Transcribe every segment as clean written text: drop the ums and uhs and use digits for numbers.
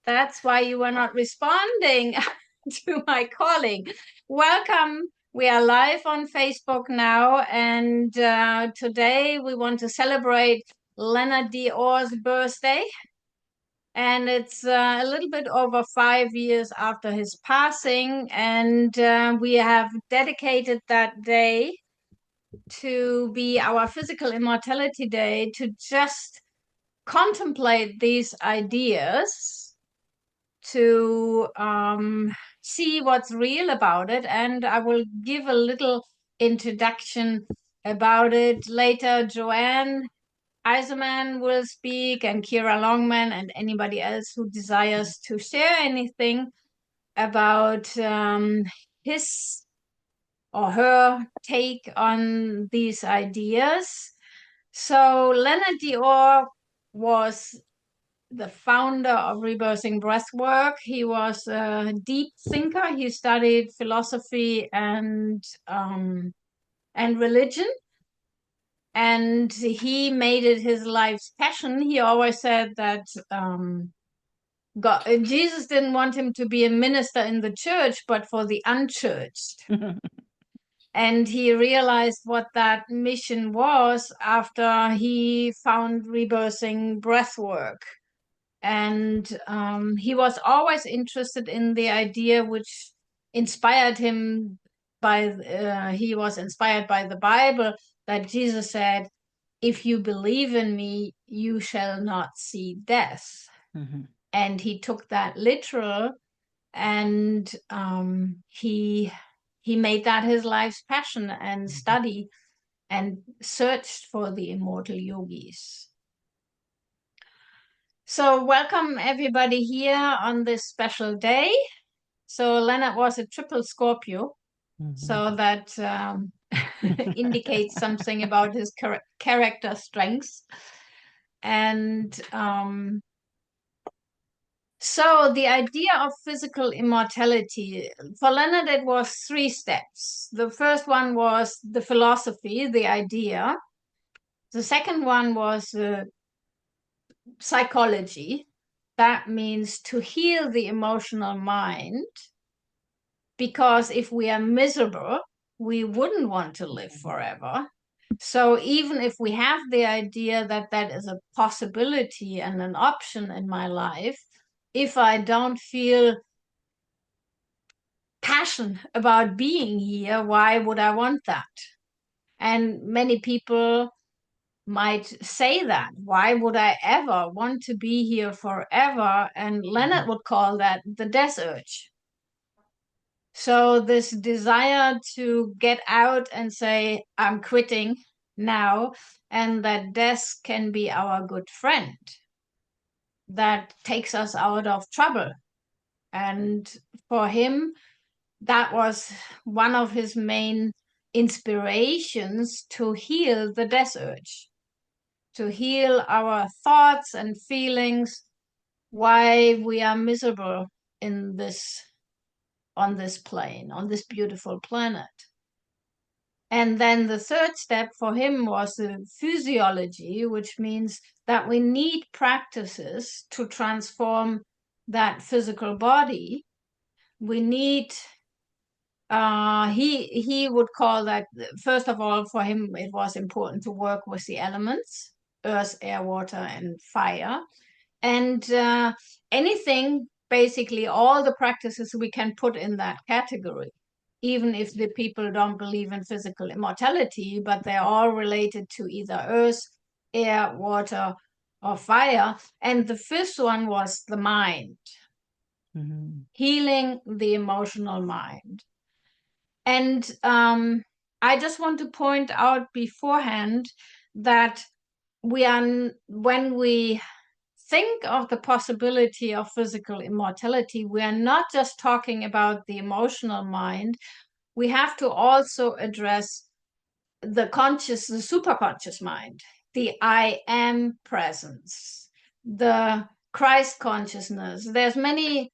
That's why you were not responding to my calling. Welcome. We are live on Facebook now, and today we want to celebrate Leonard D Orr'sbirthday birthday. And it's a little bit over 5 years after his passing, and we have dedicated that day to be our Physical Immortality Day, to just contemplate these ideas, to see what's real about it. And I will give a little introduction about it later. Joanne Eiserman will speak, and Kira Longman, and anybody else who desires to share anything about his or her take on these ideas. So Leonard D Orr was the founder of rebirthing breathwork. He was a deep thinker. He studied philosophy and religion, and he made it his life's passion. He always said that Jesus didn't want him to be a minister in the church, but for the unchurched. And he realized what that mission was after he found rebirthing breathwork. And he was always interested in the idea which inspired him he was inspired by the Bible, that Jesus said, if you believe in me, you shall not see death. Mm-hmm. And he took that literal, and he made that his life's passion and study, and searched for the immortal yogis. So welcome everybody here on this special day. So Leonard was a triple Scorpio, so that indicates something about his character strengths. And so the idea of physical immortality, for Leonard, it was 3 steps. The first one was the philosophy, the idea. The second one was psychology. That means to heal the emotional mind, because if we are miserable, we wouldn't want to live forever. So even if we have the idea that that is a possibility and an option in my life, if I don't feel passion about being here, why would I want that? And many people might say that. Why would I ever want to be here forever? And Leonard would call that the death urge. So this desire to get out and say, I'm quitting now, and that death can be our good friend that takes us out of trouble. And for him, that was one of his main inspirations to heal the death urge, to heal our thoughts and feelings, why we are miserable in this, on this plane, on this beautiful planet. And then the third step for him was the physiology, which means that we need practices to transform that physical body. We need, he would call that, first of all, for him, it was important to work with the elements, earth, air, water, and fire. And anything, basically all the practices we can put in that category, even if the people don't believe in physical immortality, but they're all related to either earth, air, water, or fire. And the fifth one was the mind, healing the emotional mind. And I just want to point out beforehand that when we think of the possibility of physical immortality, we are not just talking about the emotional mind. We have to also address the conscious, the superconscious mind, the I am presence, the Christ consciousness. There's many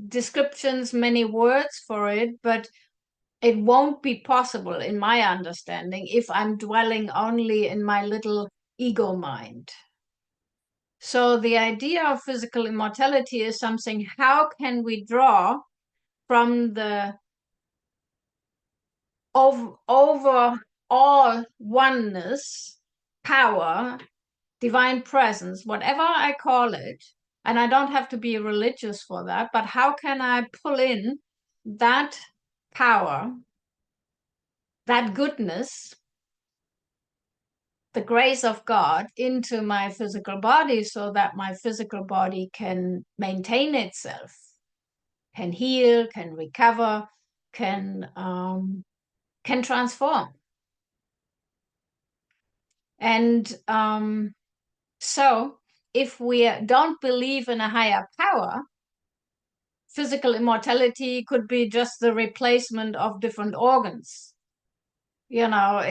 descriptions, many words for it, but it won't be possible, in my understanding, if I'm dwelling only in my little ego mind. So the idea of physical immortality is something, how can we draw from the overall oneness, power, divine presence, whatever I call it, and I don't have to be religious for that, but how can I pull in that power, that goodness, the grace of God into my physical body so that my physical body can maintain itself, can heal, can recover, can transform. And so if we don't believe in a higher power, physical immortality could be just the replacement of different organs. You know,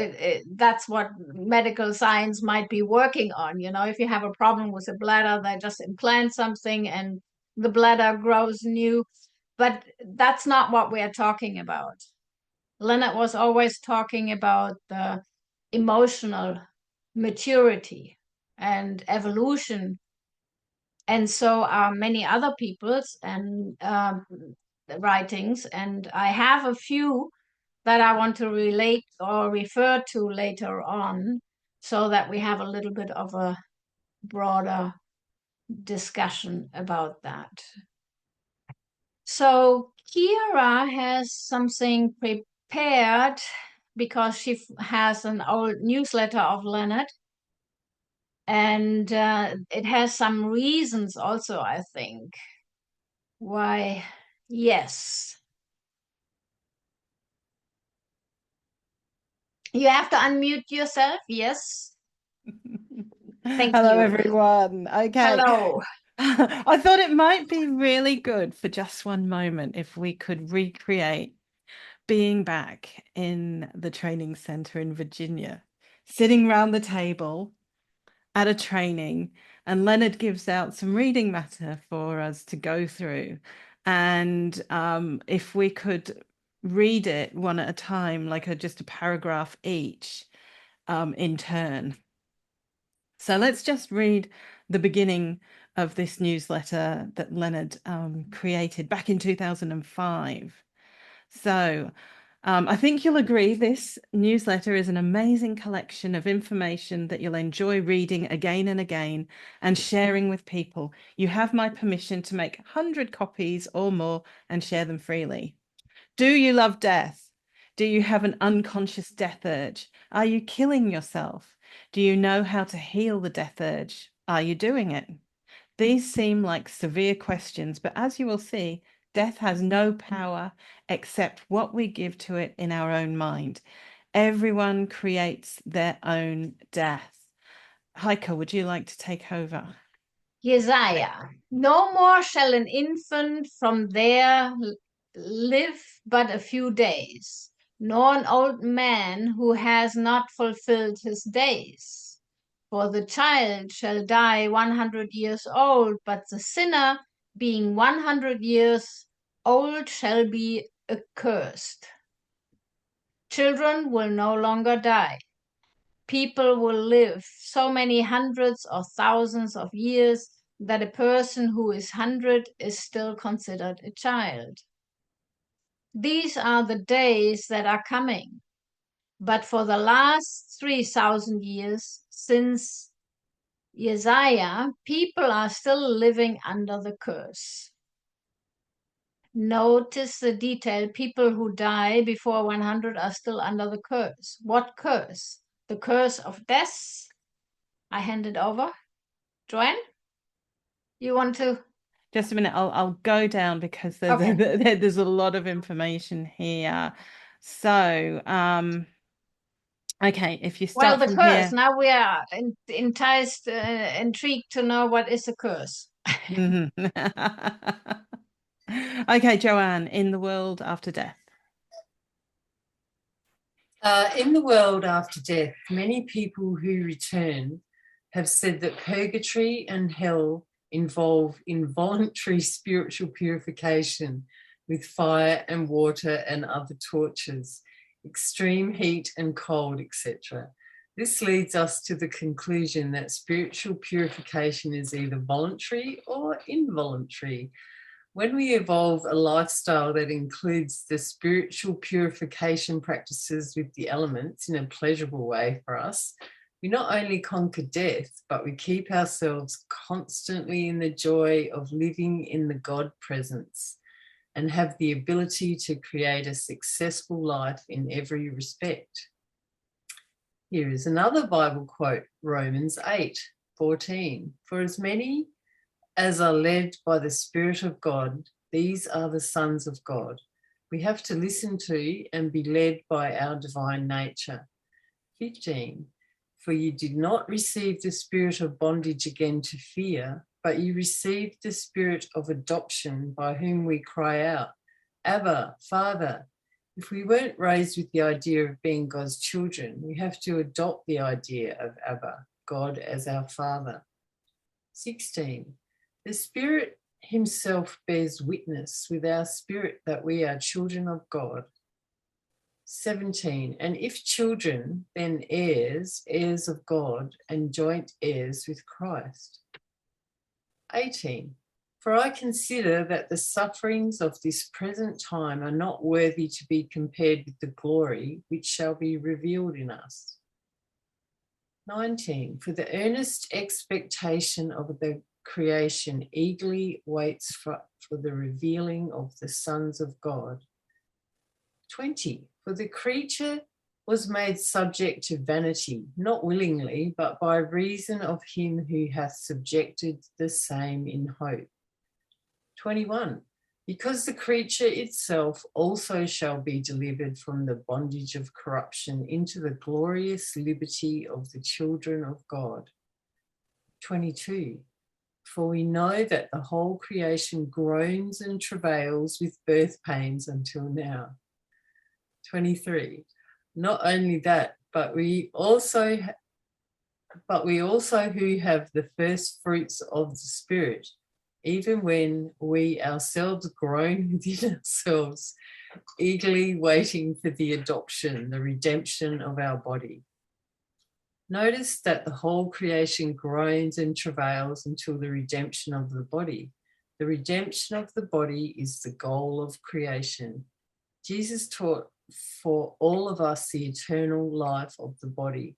that's what medical science might be working on. You know, if you have a problem with the bladder, they just implant something and the bladder grows new. But that's not what we are talking about. Leonard was always talking about the emotional maturity and evolution. And so are many other people's and writings. And I have a few that I want to relate or refer to later on so that we have a little bit of a broader discussion about that. So Kira has something prepared because she has an old newsletter of Leonard. And it has some reasons also, I think, why, yes. You have to unmute yourself, yes. Thank Hello, you. everyone. Okay. Hello. I thought it might be really good for just one moment if we could recreate being back in the training center in Virginia, sitting round the table at a training, and Leonard gives out some reading matter for us to go through. And if we could read it one at a time, like just a paragraph each, in turn. So let's just read the beginning of this newsletter that Leonard created back in 2005. So I think you'll agree this newsletter is an amazing collection of information that you'll enjoy reading again and again and sharing with people. You have my permission to make 100 copies or more and share them freely. Do you love death? Do you have an unconscious death urge? Are you killing yourself? Do you know how to heal the death urge? Are you doing it? These seem like severe questions, but as you will see, death has no power except what we give to it in our own mind. Everyone creates their own death. Heike, would you like to take over? Jesaja, no more shall an infant from there live but a few days, nor an old man who has not fulfilled his days. For the child shall die 100 years old, but the sinner, being 100 years old, shall be accursed. Children will no longer die. People will live so many hundreds or thousands of years that a person who is 100 is still considered a child. These are the days that are coming. But for the last 3,000 years since Isaiah, people are still living under the curse. Notice the detail. People who die before 100 are still under the curse. What curse? The curse of death. I hand it over. Joanne, you want to? Just a minute, I'll go down because Okay. there's a lot of information here. So, okay, if you Well, start the from curse. here. Now we are enticed, intrigued to know what is the curse. Mhm. Okay, Joanne, in the world after death. In the world after death, many people who return have said that purgatory and hell involve involuntary spiritual purification with fire and water and other tortures, extreme heat and cold, etc. This leads us to the conclusion that spiritual purification is either voluntary or involuntary. When we evolve a lifestyle that includes the spiritual purification practices with the elements in a pleasurable way for us, we not only conquer death, but we keep ourselves constantly in the joy of living in the God presence and have the ability to create a successful life in every respect. Here is another Bible quote, Romans 8:14. For as many as are led by the Spirit of God, these are the sons of God. We have to listen to and be led by our divine nature. 15. For you did not receive the spirit of bondage again to fear, but you received the spirit of adoption by whom we cry out, Abba, Father. If we weren't raised with the idea of being God's children, we have to adopt the idea of Abba, God as our Father. 16. The Spirit himself bears witness with our spirit that we are children of God. 17. And if children, then heirs, heirs of God, and joint heirs with Christ. 18. For I consider that the sufferings of this present time are not worthy to be compared with the glory which shall be revealed in us. 19. For the earnest expectation of the creation eagerly waits for the revealing of the sons of God. 20. For the creature was made subject to vanity, not willingly, but by reason of him who hath subjected the same in hope. 21. Because the creature itself also shall be delivered from the bondage of corruption into the glorious liberty of the children of God. 22. For we know that the whole creation groans and travails with birth pains until now. 23. Not only that, but we also who have the first fruits of the Spirit, even when we ourselves groan within ourselves, eagerly waiting for the adoption, the redemption of our body. Notice that the whole creation groans and travails until the redemption of the body. The redemption of the body is the goal of creation. Jesus taught for all of us the eternal life of the body.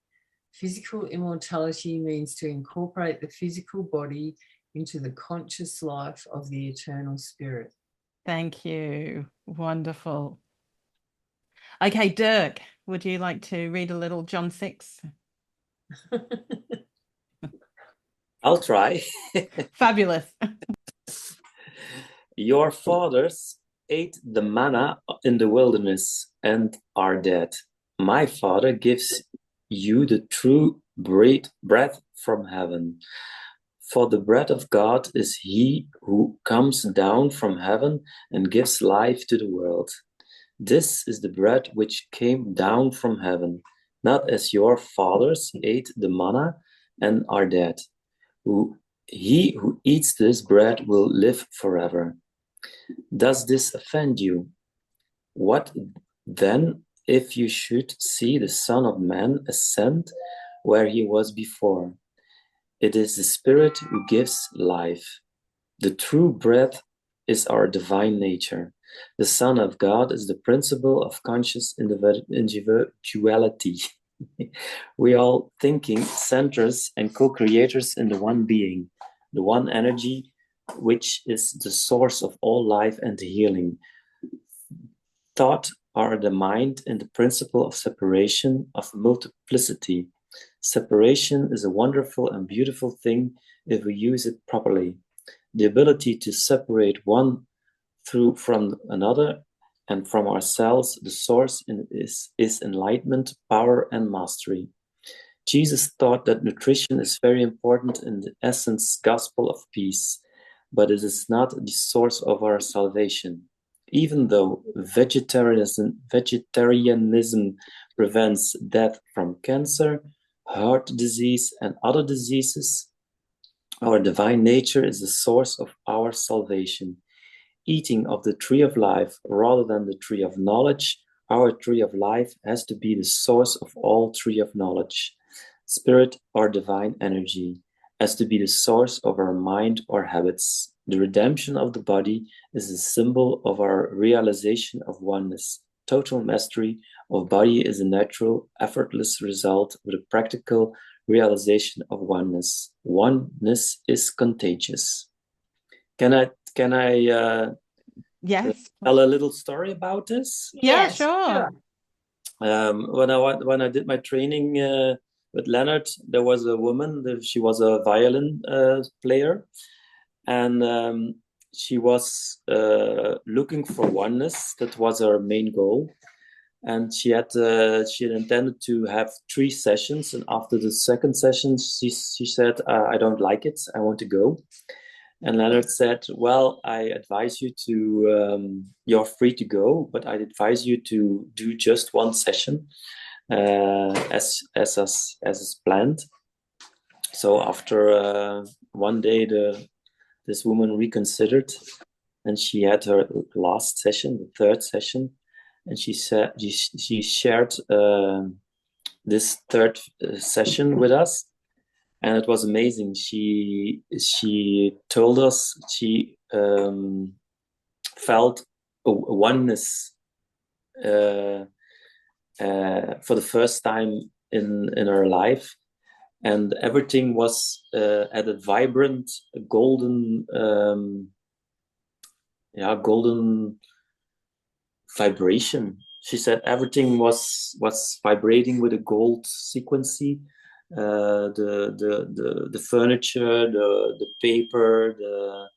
Physical immortality means to incorporate the physical body into the conscious life of the eternal spirit. Thank you. Wonderful. Okay, Dirk, would you like to read a little John 6? I'll try. Fabulous. Your fathers ate the manna in the wilderness and are dead. My Father gives you the true bread from heaven. For the bread of God is he who comes down from heaven and gives life to the world. This is the bread which came down from heaven, not as your fathers ate the manna and are dead. He who eats this bread will live forever. Does this offend you? What then if you should see the Son of Man ascend where he was before? It is the Spirit who gives life. The true bread is our divine nature. The Son of God is the principle of conscious individuality. We all thinking centers and co-creators in the one being, the one energy, which is the source of all life and healing. Thought are the mind and the principle of separation, of multiplicity. Separation is a wonderful and beautiful thing if we use it properly. The ability to separate one from another and from ourselves, the source is enlightenment, power, and mastery. Jesus thought that nutrition is very important in the essence gospel of peace, but it is not the source of our salvation. Even though vegetarianism prevents death from cancer, heart disease, and other diseases, our divine nature is the source of our salvation. Eating of the tree of life rather than the tree of knowledge, our tree of life has to be the source of all tree of knowledge. spirit or divine energy, as to be the source of our mind or habits. The redemption of the body is a symbol of our realization of oneness. Total mastery of body is a natural, effortless result of the practical realization of oneness. Oneness is contagious. Can I Yes. tell a little story about this? Yeah, Yes, sure. When I did my training with Leonard, there was a woman. She was a violin player, and she was looking for oneness. That was her main goal. And she had intended to have 3 sessions, and after the second session, she said, "I don't like it. I want to go." And Leonard said, "Well, I advise you to. You're free to go, but I advise you to do just 1 session, as is planned." So after 1 day, this woman reconsidered, and she had her last session, the 3rd session. And she said she shared this 3rd session with us, and it was amazing. She told us she felt a oneness for the first time in her life, and everything was at a vibrant golden vibration. She said everything was vibrating with a gold frequency. The furniture, the paper, the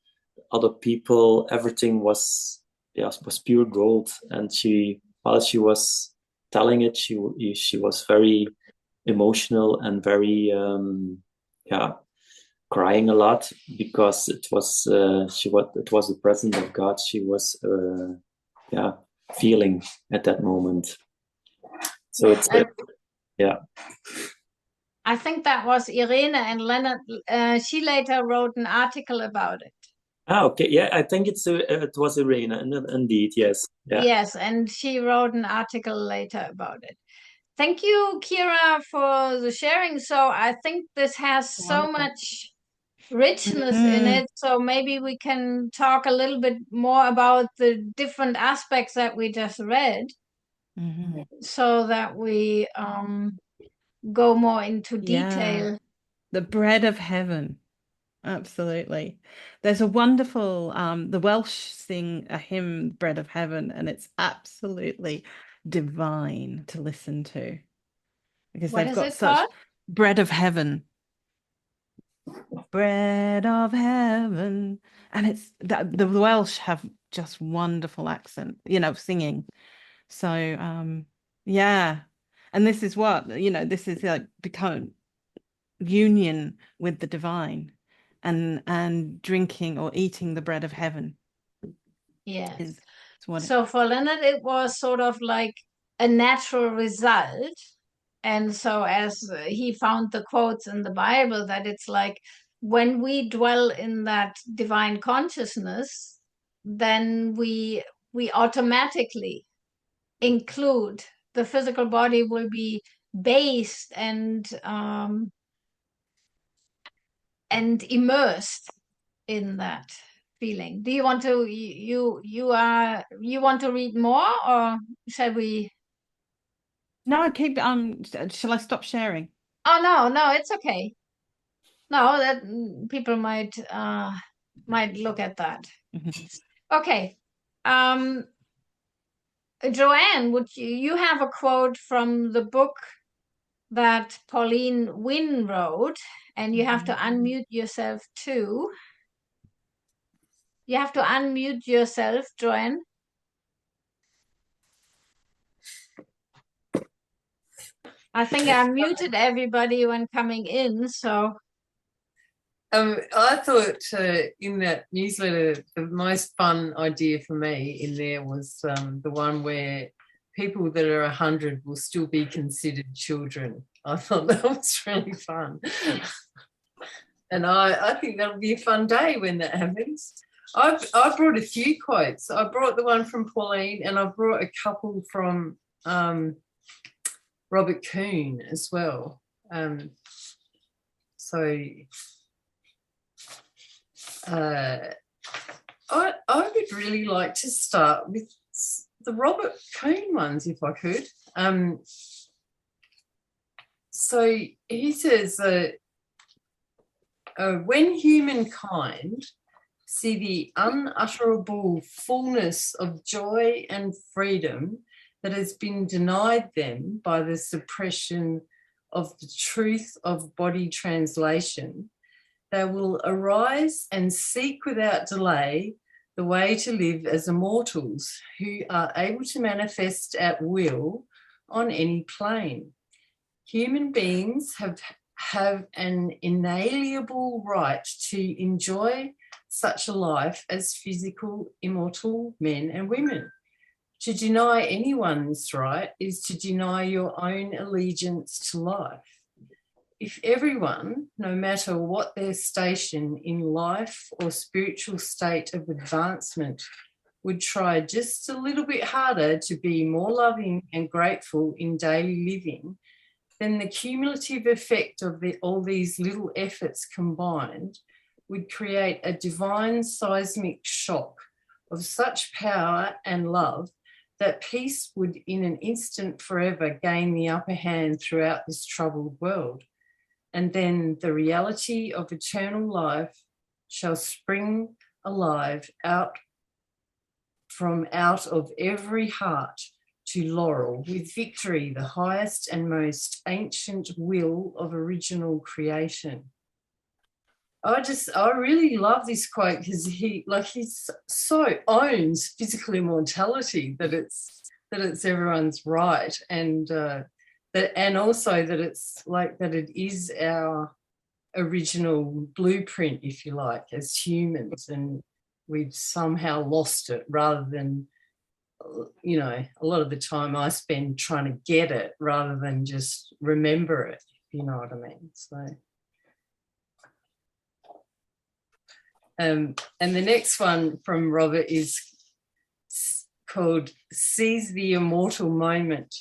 other people, everything was pure gold. And while she was telling it, she was very emotional and very crying a lot, because it was the presence of God she was feeling at that moment. So it's I think that was Irene, and Leonard, she later wrote an article about it. Okay. Yeah, I think it was Irena, indeed. Yes. Yeah. Yes, and she wrote an article later about it. Thank you, Kira, for the sharing. So I think this has so much richness in it. So maybe we can talk a little bit more about the different aspects that we just read, so that we go more into detail. Yeah. The bread of heaven. Absolutely. There's a wonderful the Welsh sing a hymn, Bread of Heaven, and it's absolutely divine to listen to, because What they've is got it such called? bread of heaven. Bread of heaven. And it's that the Welsh have just wonderful accent, singing. So yeah. And this is what, this is like become union with the divine, and drinking or eating the bread of heaven. Yes. So for Leonard, it was sort of like a natural result. And so as he found the quotes in the Bible, that it's like when we dwell in that divine consciousness, then we automatically include the physical body, will be based and immersed in that feeling. Do you want to you want to read more, or shall we? No, keep shall I stop sharing? Oh no, it's okay. No, that people might look at that. Okay. Joanne, would you have a quote from the book that Pauline Wynne wrote, and you have to unmute yourself too. You have to unmute yourself, Joanne. I think I muted everybody when coming in, so. I thought in that newsletter, the most fun idea for me in there was the one where people that are 100 will still be considered children. I thought that was really fun. And I think that'll be a fun day when that happens. I brought a few quotes. I brought the one from Pauline, and I brought a couple from Robert Kuhn as well. I would really like to start with the Robert Cohn ones, if I could. So he says, when humankind see the unutterable fullness of joy and freedom that has been denied them by the suppression of the truth of body translation, they will arise and seek without delay the way to live as immortals who are able to manifest at will on any plane. Human beings have an inalienable right to enjoy such a life as physical, immortal men and women. To deny anyone this right is to deny your own allegiance to life. If everyone, no matter what their station in life or spiritual state of advancement, would try just a little bit harder to be more loving and grateful in daily living, then the cumulative effect of all these little efforts combined would create a divine seismic shock of such power and love that peace would in an instant forever gain the upper hand throughout this troubled world. And then the reality of eternal life shall spring alive out of every heart to laurel with victory, the highest and most ancient will of original creation. I really love this quote because he so owns physical immortality that it's everyone's right, and also that it's like that it is our original blueprint, if you like, as humans, and we've somehow lost it rather than, you know, a lot of the time I spend trying to get it rather than just remember it, if you know what I mean. So and the next one from Robert is called Seize the Immortal Moment.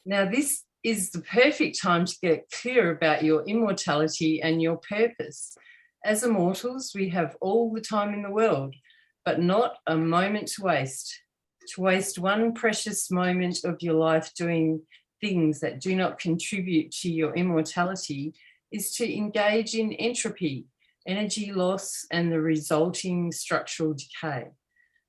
Now, this is the perfect time to get clear about your immortality and your purpose. As immortals, we have all the time in the world, but not a moment to waste. To waste one precious moment of your life doing things that do not contribute to your immortality is to engage in entropy, energy loss, and the resulting structural decay.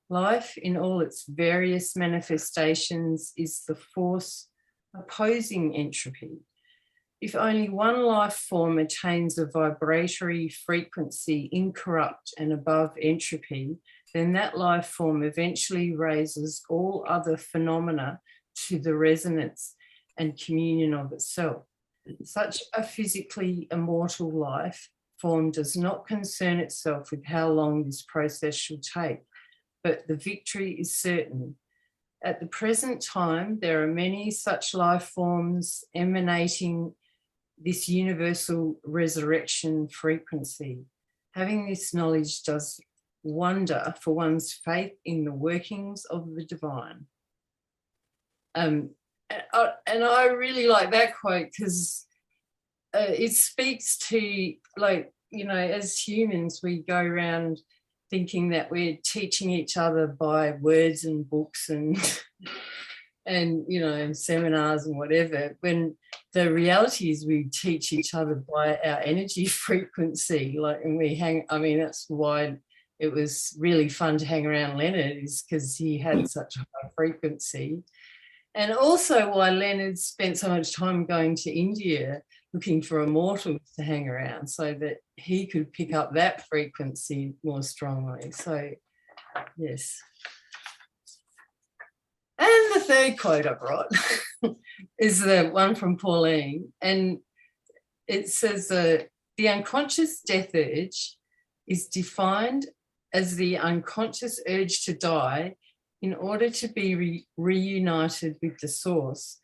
Life, in all its various manifestations, is the force opposing entropy. If only one life form attains a vibratory frequency incorrupt and above entropy, then that life form eventually raises all other phenomena to the resonance and communion of itself. Such a physically immortal life form does not concern itself with how long this process shall take, but the victory is certain. At the present time, there are many such life forms emanating this universal resurrection frequency. Having this knowledge does wonder for one's faith in the workings of the divine. And I really like that quote because it speaks to, like, you know, as humans, we go around thinking that we're teaching each other by words and books and you know, seminars and whatever, when the reality is we teach each other by our energy frequency. Like, and we hang, I mean, that's why it was really fun to hang around Leonard, is because he had such a high frequency. And also why Leonard spent so much time going to India looking for immortals to hang around so that he could pick up that frequency more strongly. So, yes. And the third quote I brought is the one from Pauline, and it says, the unconscious death urge is defined as the unconscious urge to die in order to be reunited with the source.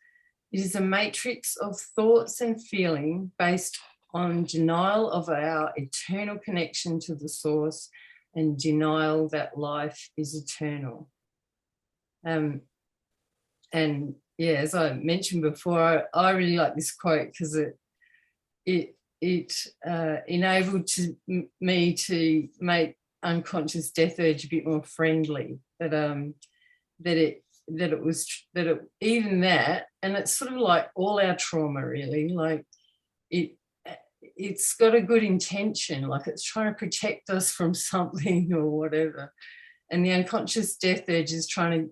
It is a matrix of thoughts and feeling based on denial of our eternal connection to the source and denial that life is eternal. And yeah, as I mentioned before, I really like this quote because it enabled me to make unconscious death urge a bit more friendly. Even that, and it's sort of like all our trauma, really. Like it's got a good intention, like it's trying to protect us from something or whatever. And the unconscious death urge is trying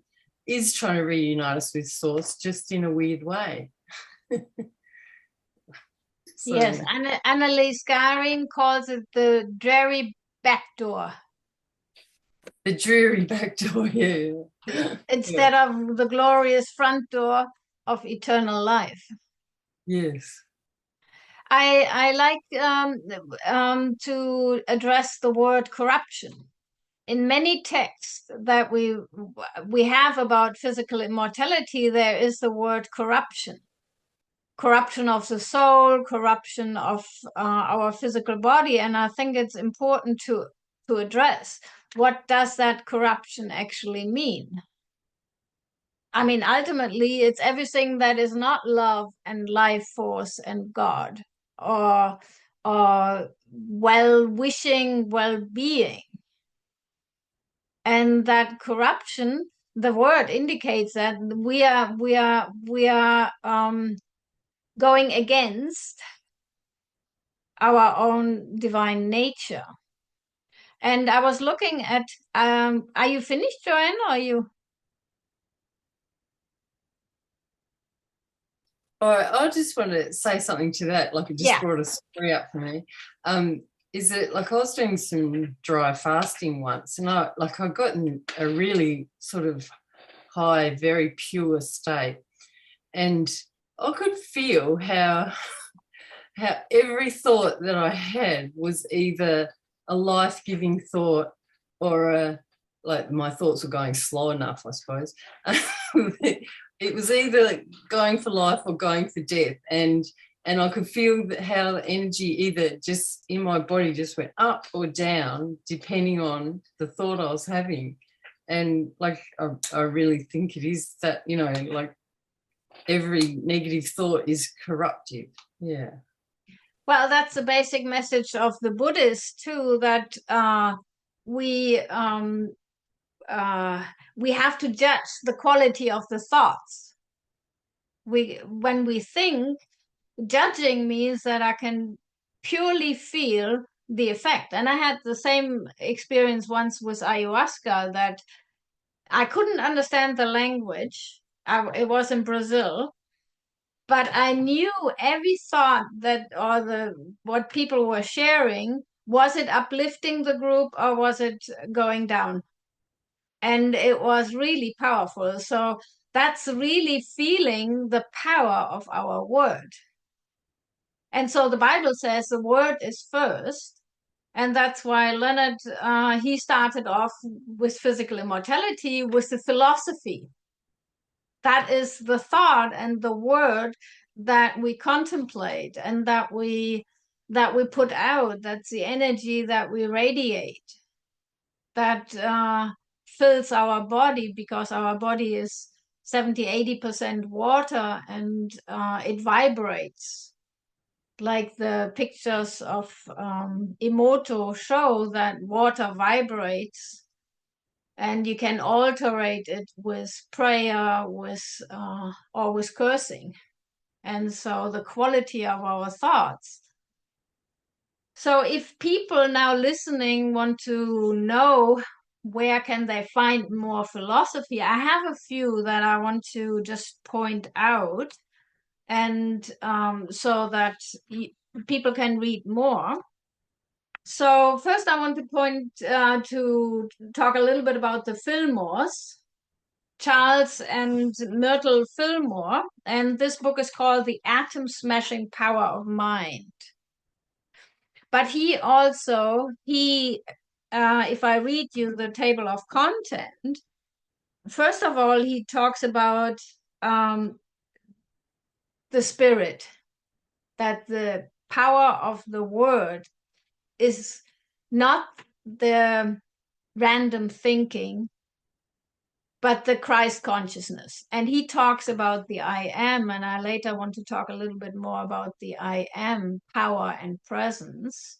to reunite us with Source, just in a weird way. So, yes, Annalise Garing calls it the dreary back door. The dreary back door, yeah. Instead of the glorious front door of eternal life. Yes. I like to address the word corruption. In many texts that we have about physical immortality, there is the word corruption. Corruption of the soul, corruption of our physical body. And I think it's important to address, what does that corruption actually mean? I mean, ultimately, it's everything that is not love and life force and God, or well-wishing, well-being. And that corruption, the word indicates that we are going against our own divine nature. And I was looking at, are you finished, Joanne, or are you? I just want to say something to that, like it just brought a story up for me. Is that, like, I was doing some dry fasting once, and I got in a really sort of high, very pure state, and I could feel how every thought that I had was either a life-giving thought or like my thoughts were going slow enough, I suppose. It was either going for life or going for death, and I could feel how the energy either just in my body just went up or down depending on the thought I was having. And like I really think it is that, you know, like every negative thought is corruptive. Yeah. Well, that's the basic message of the Buddhists too, that we have to judge the quality of the thoughts. When we think, judging means that I can purely feel the effect. And I had the same experience once with ayahuasca, that I couldn't understand the language. It was in Brazil. But I knew every thought that, or what people were sharing, was it uplifting the group or was it going down? And it was really powerful. So that's really feeling the power of our word. And so the Bible says the word is first. And that's why Leonard, he started off with physical immortality with the philosophy. That is the thought and the word that we contemplate and that we put out. That's the energy that we radiate, that fills our body, because our body is 70-80% water, and it vibrates. Like the pictures of Emoto show, that water vibrates. And you can alterate it with prayer, or with cursing. And so the quality of our thoughts. So if people now listening want to know where can they find more philosophy, I have a few that I want to just point out, and so that people can read more. So first I want to point to talk a little bit about the Fillmores, Charles and Myrtle Fillmore, and this book is called The Atom Smashing Power of Mind. But he also, if I read you the table of content, first of all, he talks about the spirit, that the power of the word is not the random thinking, but the Christ consciousness. And he talks about the I am, and I later want to talk a little bit more about the I am power and presence.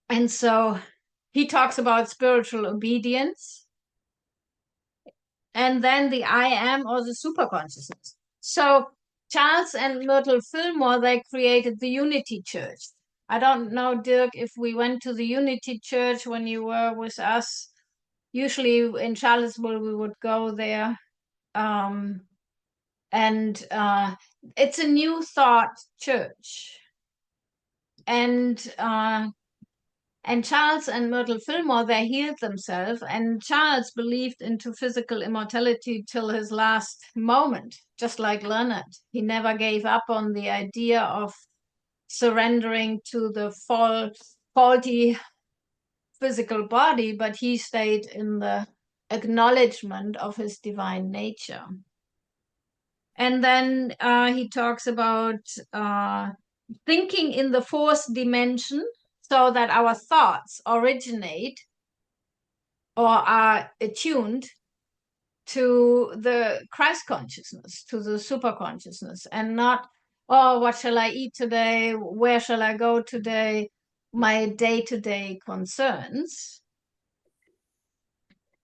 And so he talks about spiritual obedience, and then the I am, or the super consciousness. So Charles and Myrtle Fillmore, they created the Unity Church. I don't know, Dirk, if we went to the Unity Church when you were with us. Usually in Charlottesville, we would go there. It's a New Thought church. And Charles and Myrtle Fillmore, they healed themselves. And Charles believed into physical immortality till his last moment, just like Leonard. He never gave up on the idea of surrendering to the faulty physical body, but he stayed in the acknowledgement of his divine nature. And then he talks about thinking in the fourth dimension, so that our thoughts originate or are attuned to the Christ consciousness, to the super consciousness, and not, oh, what shall I eat today? Where shall I go today? My day-to-day concerns.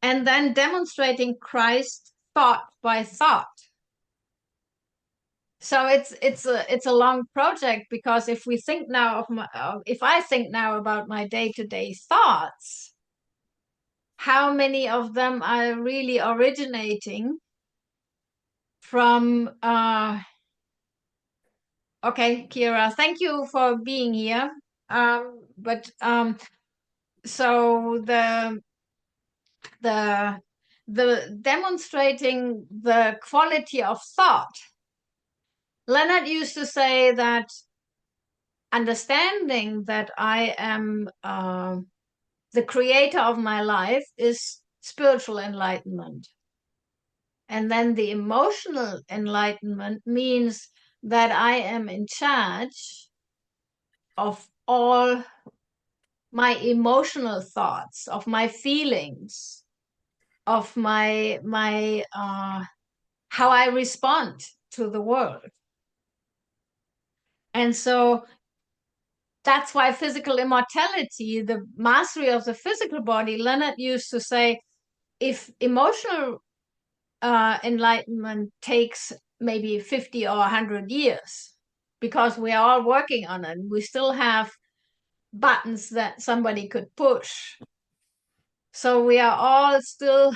And then demonstrating Christ thought by thought. So it's a long project, because if we think now if I think now about my day-to-day thoughts, how many of them are really originating from okay, Kira, thank you for being here. So the demonstrating the quality of thought. Leonard used to say that understanding that I am the creator of my life is spiritual enlightenment. And then the emotional enlightenment means that I am in charge of all my emotional thoughts, of my feelings, of my how I respond to the world. And so that's why physical immortality, the mastery of the physical body, Leonard used to say, if emotional enlightenment takes maybe 50 or 100 years, because we are all working on it, we still have buttons that somebody could push. So we are all still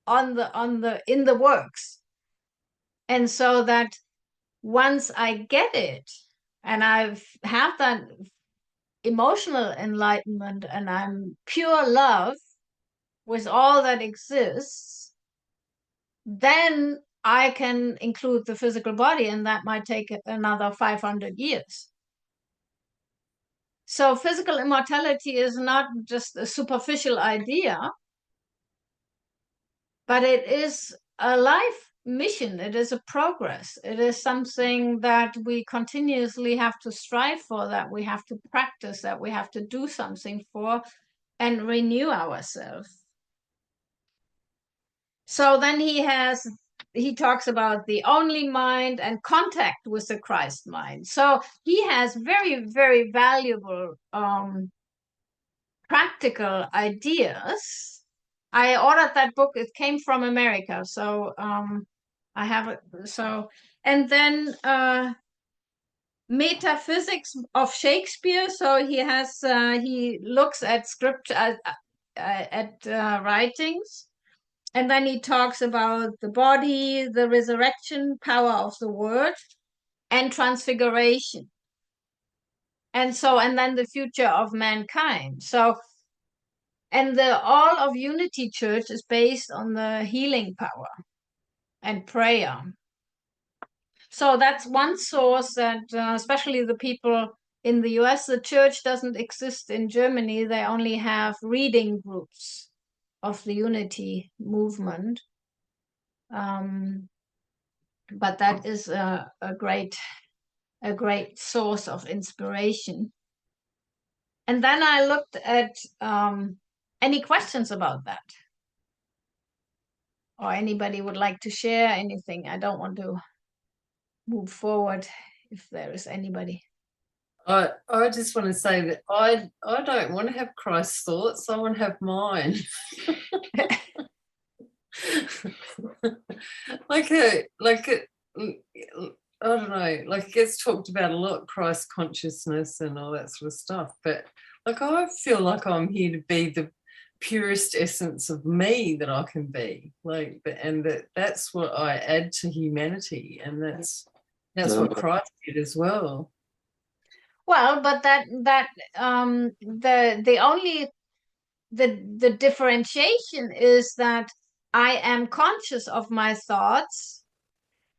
in the works. And so that once I get it, and I have that emotional enlightenment, and I'm pure love with all that exists, then I can include the physical body, and that might take another 500 years. So physical immortality is not just a superficial idea, but it is a life mission. It is a progress. It is something that we continuously have to strive for, that we have to practice, that we have to do something for, and renew ourselves. So then he talks about the only mind and contact with the Christ mind. So he has very, very valuable practical ideas. I ordered that book. It came from America. So I have it. So, and then metaphysics of Shakespeare. So he looks at scripture, at writings. And then he talks about the body, the resurrection power of the word, and transfiguration. And then the future of mankind. So, and all of Unity Church is based on the healing power and prayer. So that's one source that, especially the people in the US, the church doesn't exist in Germany. They only have reading groups of the Unity movement. But that is a great source of inspiration. And then I looked at any questions about that. or anybody would like to share anything. I don't want to move forward if there is anybody. I just want to say that I don't want to have Christ's thoughts. I want to have mine. I don't know, like it gets talked about a lot, Christ consciousness and all that sort of stuff. But like I feel like I'm here to be the purest essence of me that I can be. And that's what I add to humanity, and that's what Christ did as well. Well, but the differentiation is that I am conscious of my thoughts,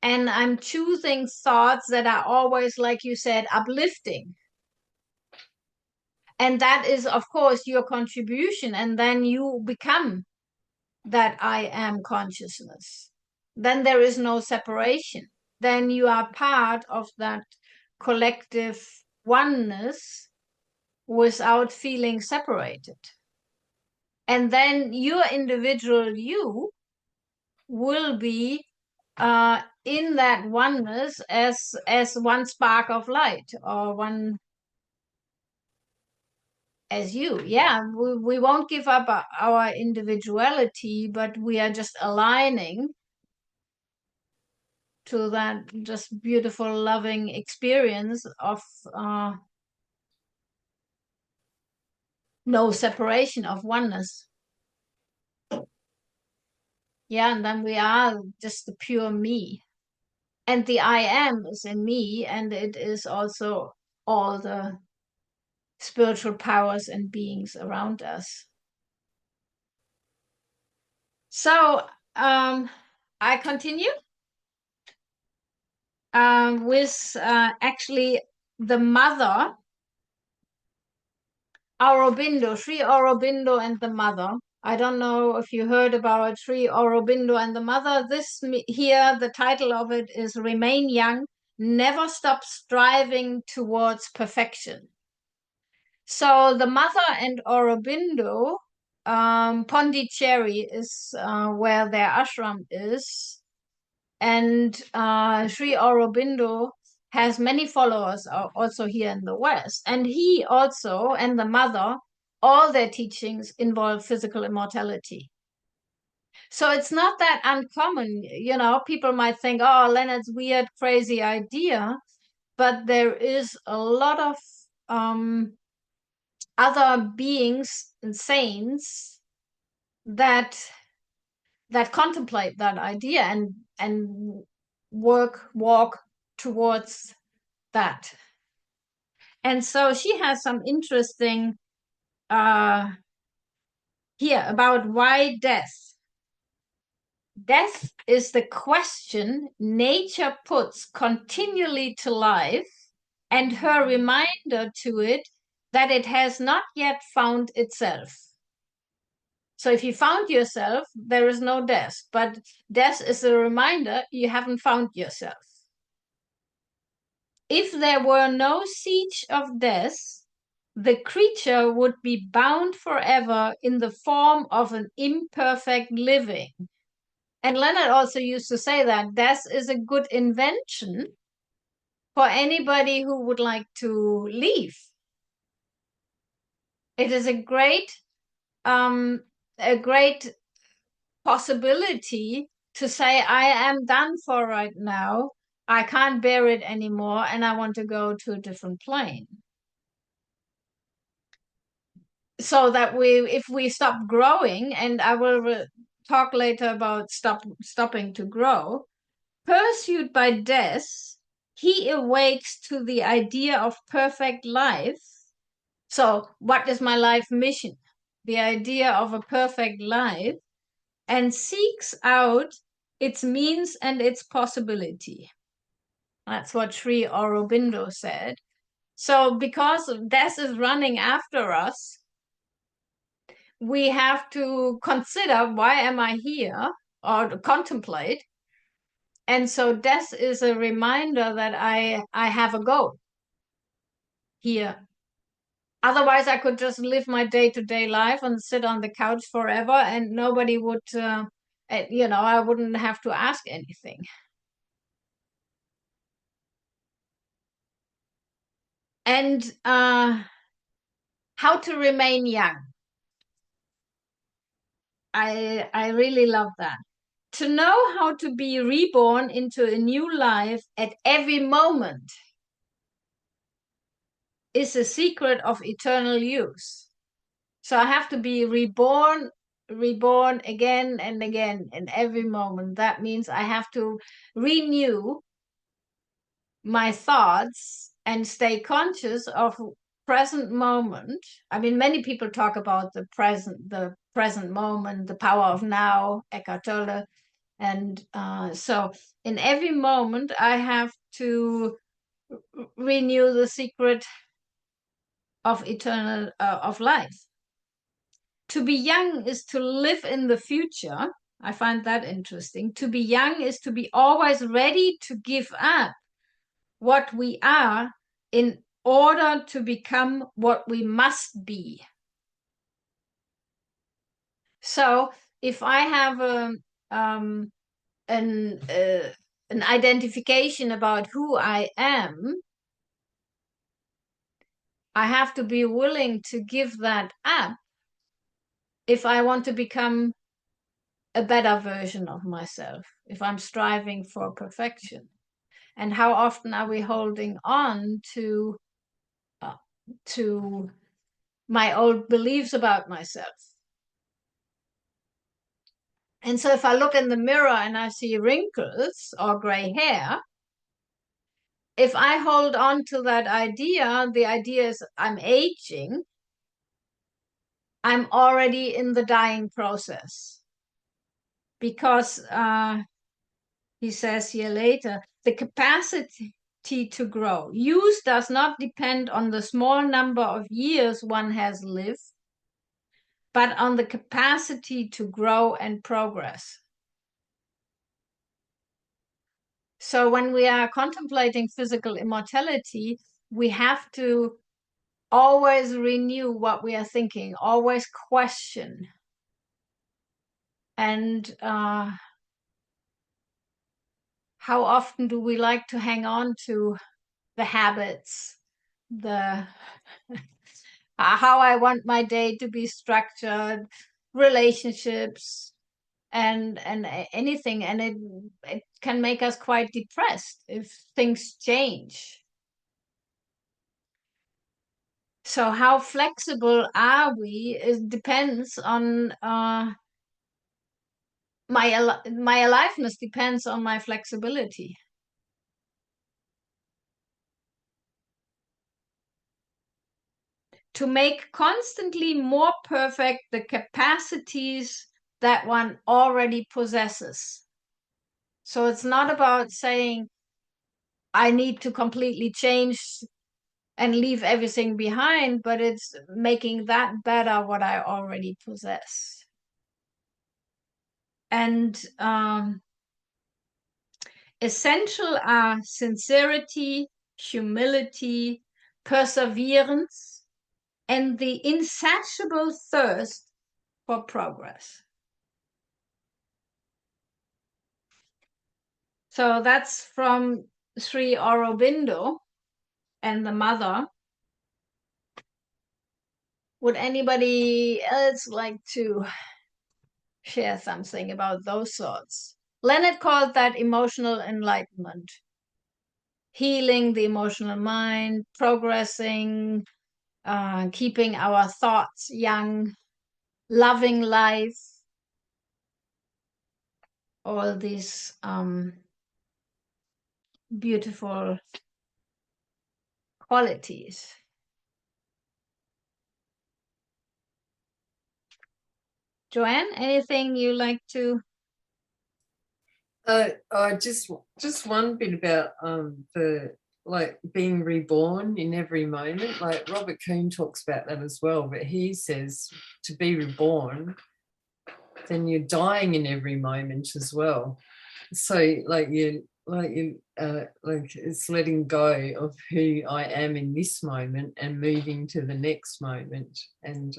and I'm choosing thoughts that are always, like you said, uplifting. And that is, of course, your contribution. And then you become that I am consciousness. Then there is no separation. Then you are part of that collective oneness without feeling separated. And then your individual you will be in that oneness as one spark of light, or one as you. Yeah, we won't give up our individuality, but we are just aligning to that just beautiful, loving experience of no separation, of oneness. Yeah, and then we are just the pure me. And the I am is in me, and it is also all the spiritual powers and beings around us. So I continue with actually the mother, Aurobindo, Sri Aurobindo and the mother. I don't know if you heard about Sri Aurobindo and the mother. This here, the title of it is Remain Young, Never Stop Striving Towards Perfection. So the mother and Aurobindo, Pondicherry is where their ashram is. And Sri Aurobindo has many followers also here in the West. And he also, and the mother, all their teachings involve physical immortality. So it's not that uncommon. You know, people might think, oh, Leonard's weird, crazy idea. But there is a lot of other beings and saints that contemplate that idea and walk towards that. And so she has some interesting here about why death. Death is the question nature puts continually to life, and her reminder to it that it has not yet found itself. So if you found yourself, there is no death, but death is a reminder you haven't found yourself. If there were no siege of death, the creature would be bound forever in the form of an imperfect living. And Leonard also used to say that death is a good invention for anybody who would like to leave. It is a great possibility to say, I am done for right now. I can't bear it anymore, and I want to go to a different plane. So that if we stop growing, and I will talk later about stopping to grow, pursued by death, he awakes to the idea of perfect life. So what is my life mission? The idea of a perfect life, and seeks out its means and its possibility. That's what Sri Aurobindo said. So because death is running after us, we have to consider, why am I here, or to contemplate. And so death is a reminder that I have a goal here. Otherwise, I could just live my day-to-day life and sit on the couch forever, and nobody would You know, I wouldn't have to ask anything. And how to remain young. I really love that. To know how to be reborn into a new life at every moment is a secret of eternal use. So I have to be reborn again and again in every moment. That means I have to renew my thoughts and stay conscious of present moment. I mean, many people talk about the present moment, the power of now, Eckhart Tolle. And so in every moment, I have to renew the secret of eternal, of life. To be young is to live in the future. I find that interesting. To be young is to be always ready to give up what we are in order to become what we must be. So if I have an identification about who I am, I have to be willing to give that up if I want to become a better version of myself, if I'm striving for perfection. And how often are we holding on to my old beliefs about myself? And so if I look in the mirror and I see wrinkles or gray hair, if I hold on to that idea, the idea is I'm aging, I'm already in the dying process. Because he says here later, the capacity to grow. Use does not depend on the small number of years one has lived, but on the capacity to grow and progress. So when we are contemplating physical immortality, we have to always renew what we are thinking, always question. And how often do we like to hang on to the habits, the how I want my day to be structured, relationships, and anything, and it can make us quite depressed if things change. So how flexible are we? It depends on my aliveness depends on my flexibility. To make constantly more perfect the capacities that one already possesses. So it's not about saying, I need to completely change and leave everything behind, but it's making that better what I already possess. And essential are sincerity, humility, perseverance, and the insatiable thirst for progress. So that's from Sri Aurobindo and the mother. Would anybody else like to share something about those thoughts? Leonard called that emotional enlightenment. Healing the emotional mind, progressing, keeping our thoughts young, loving life, all these beautiful qualities. Joanne, anything you like to? Just one bit about the like being reborn in every moment. Like Robert Kuhn talks about that as well, but he says to be reborn, then you're dying in every moment as well. So like it's letting go of who I am in this moment and moving to the next moment. And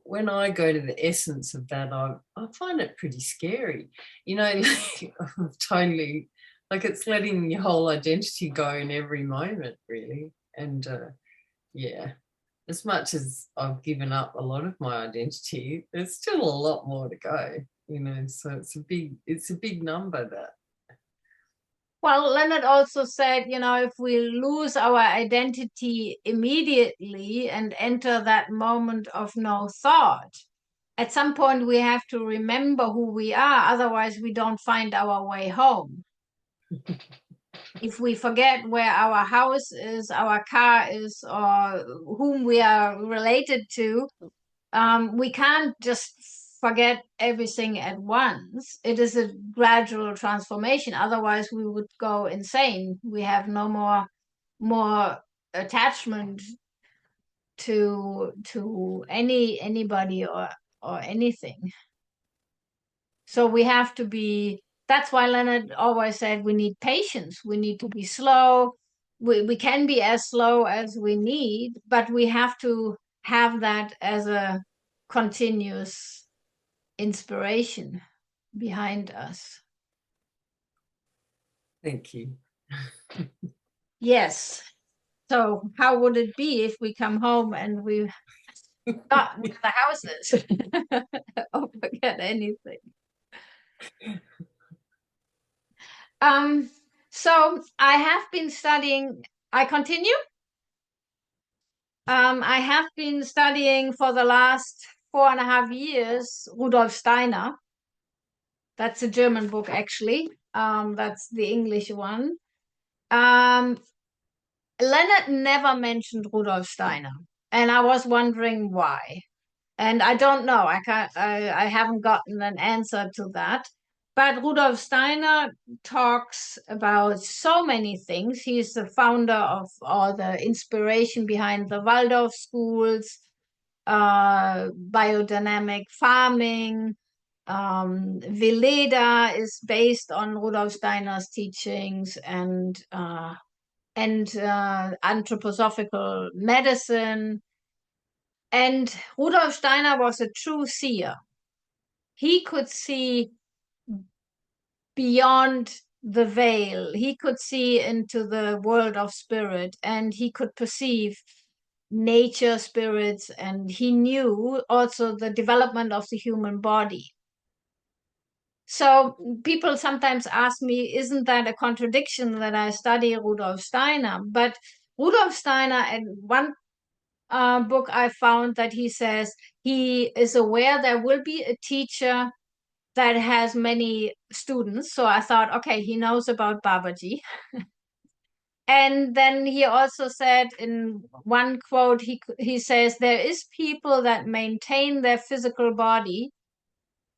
when I go to the essence of that, I find it pretty scary. You know, like, totally, like it's letting your whole identity go in every moment, really. And yeah, as much as I've given up a lot of my identity, there's still a lot more to go. You know, so it's a big number, that. Well, Leonard also said, you know, if we lose our identity immediately and enter that moment of no thought, at some point we have to remember who we are, otherwise we don't find our way home. If we forget where our house is, our car is, or whom we are related to, we can't just forget everything at once. It is a gradual transformation. Otherwise, we would go insane. We have no more attachment to anybody or anything. So we have to be. That's why Leonard always said we need patience. We need to be slow. We can be as slow as we need, but we have to have that as a continuous inspiration behind us. Thank you. Yes. So how would it be if we come home and we got where the house is? Or forget anything. So I have been studying. I continue. I have been studying for the last 4.5 years Rudolf Steiner. That's a German book, actually. That's the English one. Leonard never mentioned Rudolf Steiner, and I was wondering why. And I don't know. I haven't gotten an answer to that. But Rudolf Steiner talks about so many things. He's the founder of, or the inspiration behind the Waldorf schools, biodynamic farming. Veleda is based on Rudolf Steiner's teachings, and anthroposophical medicine. And Rudolf Steiner was a true seer. He could see beyond the veil. He could see into the world of spirit, and he could perceive nature, spirits, and he knew also the development of the human body. So people sometimes ask me, isn't that a contradiction that I study Rudolf Steiner? But Rudolf Steiner, in one book I found that he says he is aware there will be a teacher that has many students. So I thought, okay, he knows about Babaji. And then he also said in one quote, he says, there is people that maintain their physical body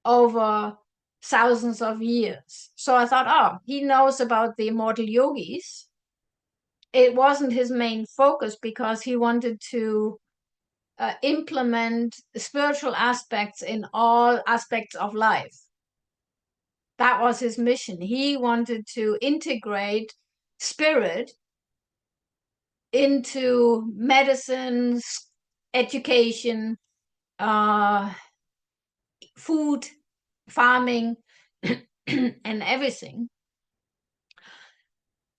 over thousands of years. So I thought, oh, he knows about the immortal yogis. It wasn't his main focus because he wanted to implement spiritual aspects in all aspects of life. That was his mission. He wanted to integrate spirit into medicines, education, food, farming, and everything.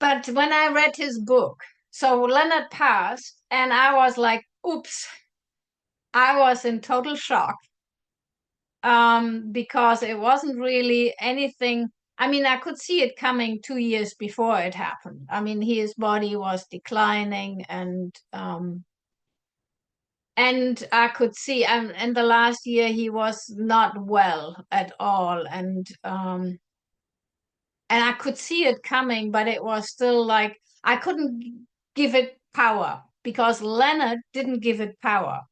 But when I read his book, so Leonard passed, and I was like, oops, I was in total shock. Because it wasn't really anything. I mean, I could see it coming 2 years before it happened. I mean, his body was declining, and I could see, and the last year he was not well at all, and I could see it coming, but it was still like I couldn't give it power because Leonard didn't give it power.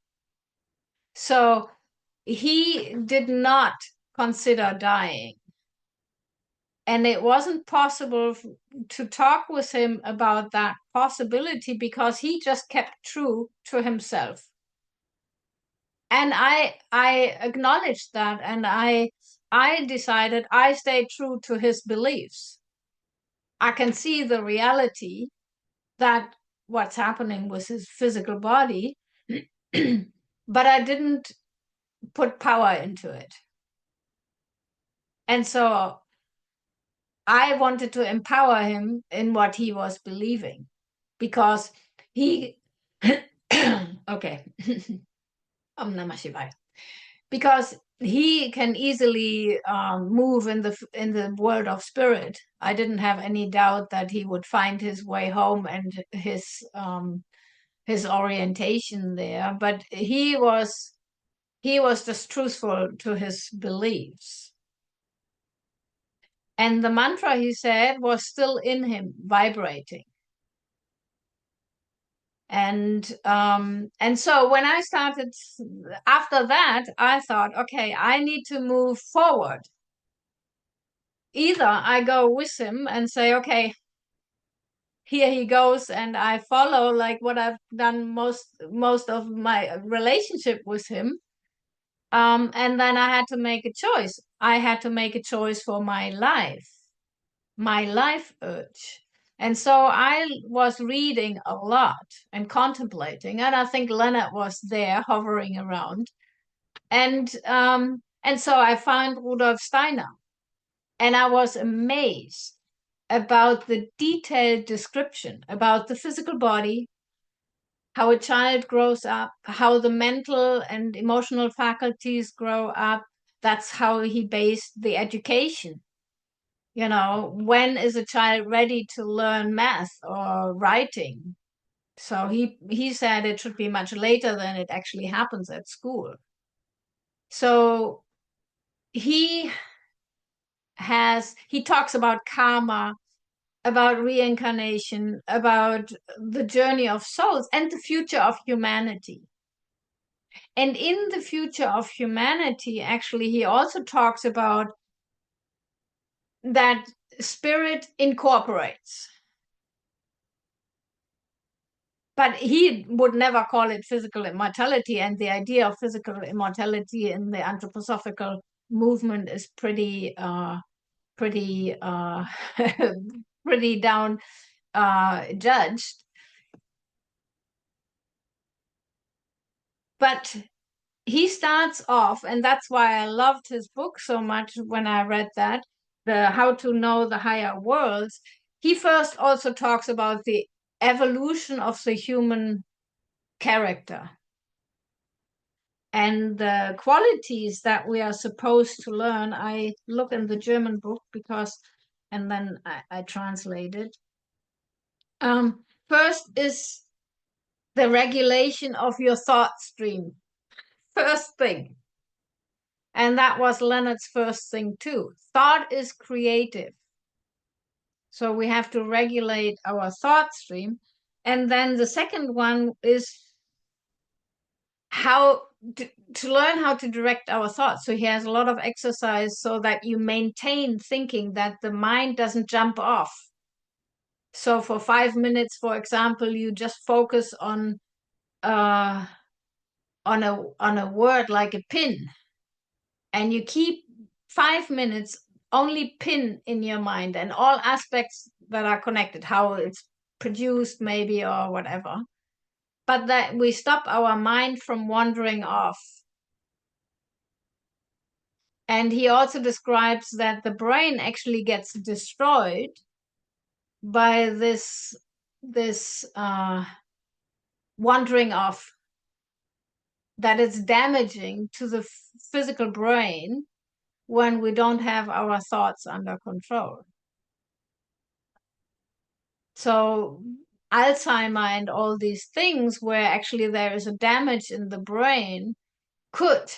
So he did not consider dying. And it wasn't possible to talk with him about that possibility because he just kept true to himself. And I acknowledged that, and I decided I stayed true to his beliefs. I can see the reality that what's happening with his physical body, but I didn't put power into it. And so I wanted to empower him in what he was believing, because he, okay, Namah Shivaya, because he can easily move in the world of spirit. I didn't have any doubt that he would find his way home and his orientation there. But he was just truthful to his beliefs. And the mantra, he said, was still in him, vibrating. And so when I started, after that, I thought, okay, I need to move forward. Either I go with him and say, okay, here he goes, and I follow like what I've done most of my relationship with him. And then I had to make a choice. I had to make a choice for my life urge. And so I was reading a lot and contemplating, and I think Leonard was there hovering around. And so I found Rudolf Steiner, and I was amazed about the detailed description about the physical body, how a child grows up, how the mental and emotional faculties grow up. That's how he based the education. You know, when is a child ready to learn math or writing? So he said it should be much later than it actually happens at school. So he talks about karma, about reincarnation, about the journey of souls and the future of humanity. And in the future of humanity, actually, he also talks about that spirit incorporates. But he would never call it physical immortality. And the idea of physical immortality in the anthroposophical movement is pretty pretty down judged. But he starts off, and that's why I loved his book so much when I read that, the How to Know the Higher Worlds. He first also talks about the evolution of the human character and the qualities that we are supposed to learn. I look in the German book and then I translate it. First is the regulation of your thought stream. First thing. And that was Leonard's first thing too. Thought is creative. So we have to regulate our thought stream. And then the second one is how to learn how to direct our thoughts. So he has a lot of exercise so that you maintain thinking, that the mind doesn't jump off. So for 5 minutes, for example, you just focus on a word like a pin, and you keep 5 minutes only pin in your mind and all aspects that are connected, how it's produced maybe or whatever, but that we stop our mind from wandering off. And he also describes that the brain actually gets destroyed by this wandering off, that it's damaging to the physical brain when we don't have our thoughts under control. So Alzheimer and all these things where actually there is a damage in the brain could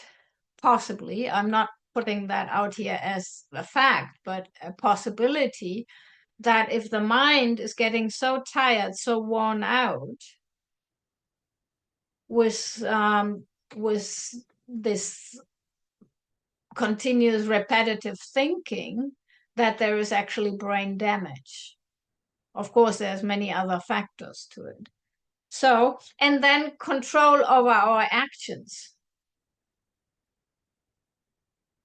possibly, I'm not putting that out here as a fact, but a possibility that if the mind is getting so tired, so worn out with this continuous repetitive thinking, that there is actually brain damage. Of course, there's many other factors to it. So, and then control over our actions.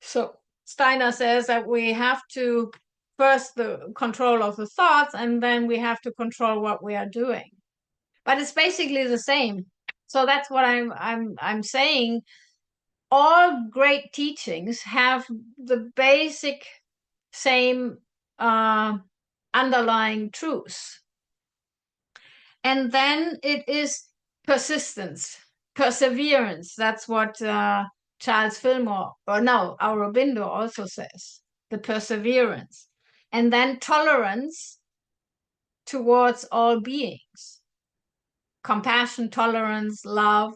So Steiner says that we have to first the control of the thoughts, and then we have to control what we are doing. But it's basically the same. So that's what I'm saying. all great teachings have the basic same underlying truths. And then it is persistence, perseverance. That's what Charles Fillmore, or no, Aurobindo also says, the perseverance. And then tolerance towards all beings. Compassion, tolerance, love.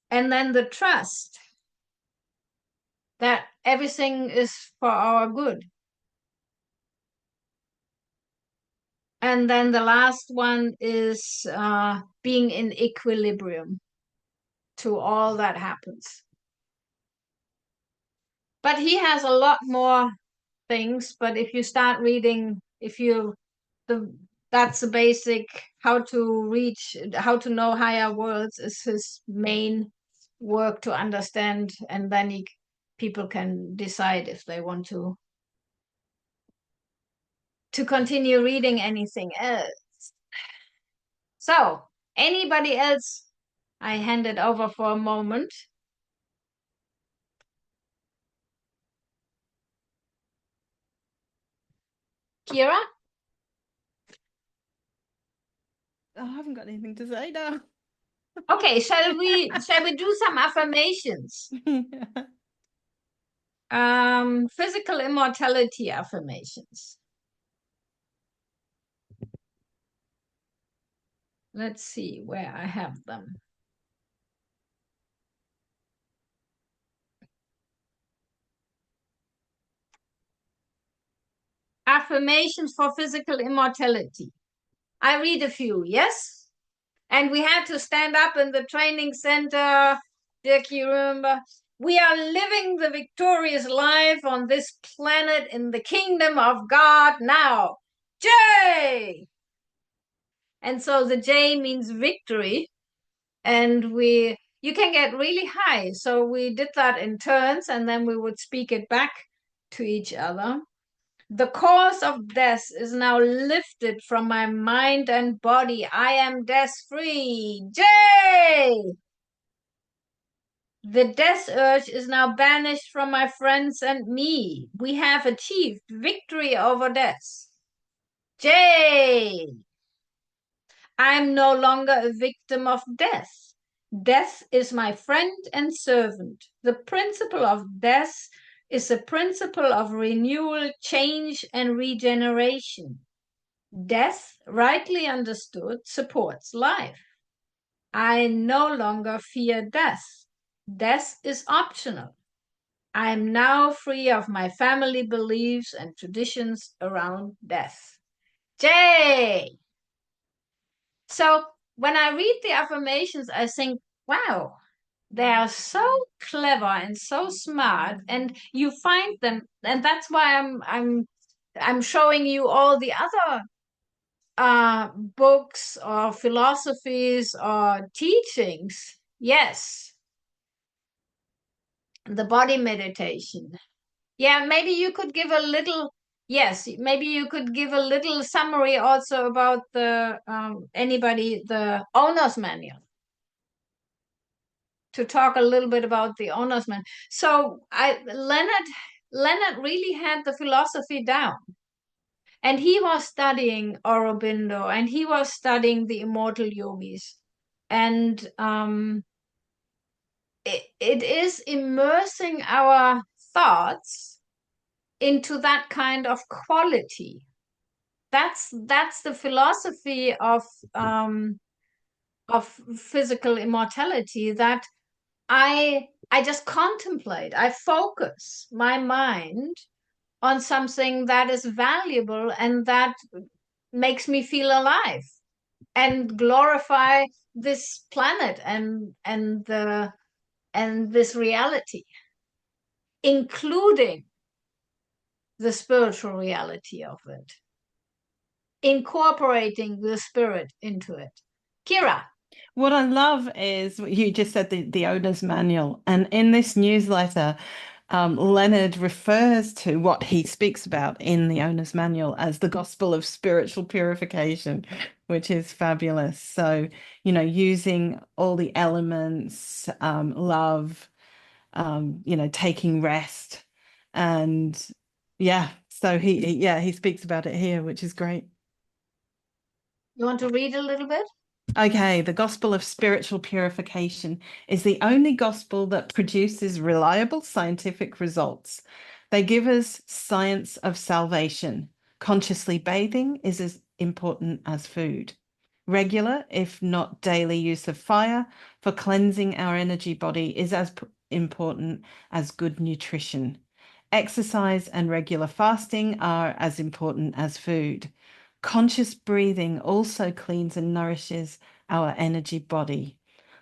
And then the trust that everything is for our good. And then the last one is being in equilibrium to all that happens. But he has a lot more things. But if you start reading, that's the basic, how to know higher worlds is his main work to understand. And then people can decide if they want to continue reading anything else. So, anybody else? I hand it over for a moment. Kira? Oh, I haven't got anything to say now. Okay, shall we do some affirmations? Physical immortality affirmations. Let's see where I have them. Affirmations for physical immortality. I read a few, yes? And we had to stand up in the training center. Dirk, you remember? We are living the victorious life on this planet in the kingdom of God now. J! And so the J means victory. And you can get really high. So we did that in turns, and then we would speak it back to each other. The cause of death is now lifted from my mind and body. I am death-free. J! The death urge is now banished from my friends and me. We have achieved victory over death. J! I am no longer a victim of death. Death is my friend and servant. The principle of death is a principle of renewal, change, and regeneration. Death, rightly understood, supports life. I no longer fear death. Death is optional. I am now free of my family beliefs and traditions around death. J! So when I read the affirmations, I think, wow, they are so clever and so smart, and you find them, and that's why I'm showing you all the other books or philosophies or teachings. Yes, the body meditation. Yeah, maybe you could give a little. Yes, maybe you could give a little summary also about the the owner's manual. To talk a little bit about the owner's manual. So Leonard really had the philosophy down. And he was studying Aurobindo, and he was studying the immortal yogis. And it is immersing our thoughts into that kind of quality. That's the philosophy of physical immortality, that I just contemplate, I focus my mind on something that is valuable and that makes me feel alive and glorify this planet and this reality, including the spiritual reality of it, incorporating the spirit into it. Kira. What I love is what you just said, the owner's manual. And in this newsletter, Leonard refers to what he speaks about in the owner's manual as the gospel of spiritual purification, which is fabulous. So, you know, using all the elements, love, you know, taking rest, and so he speaks about it here, which is great. You want to read a little bit? Okay, the gospel of spiritual purification is the only gospel that produces reliable scientific results. They give us science of salvation. Consciously bathing is as important as food. Regular, if not daily, use of fire for cleansing our energy body is as important as good nutrition. Exercise and regular fasting are as important as food. Conscious breathing also cleans and nourishes our energy body.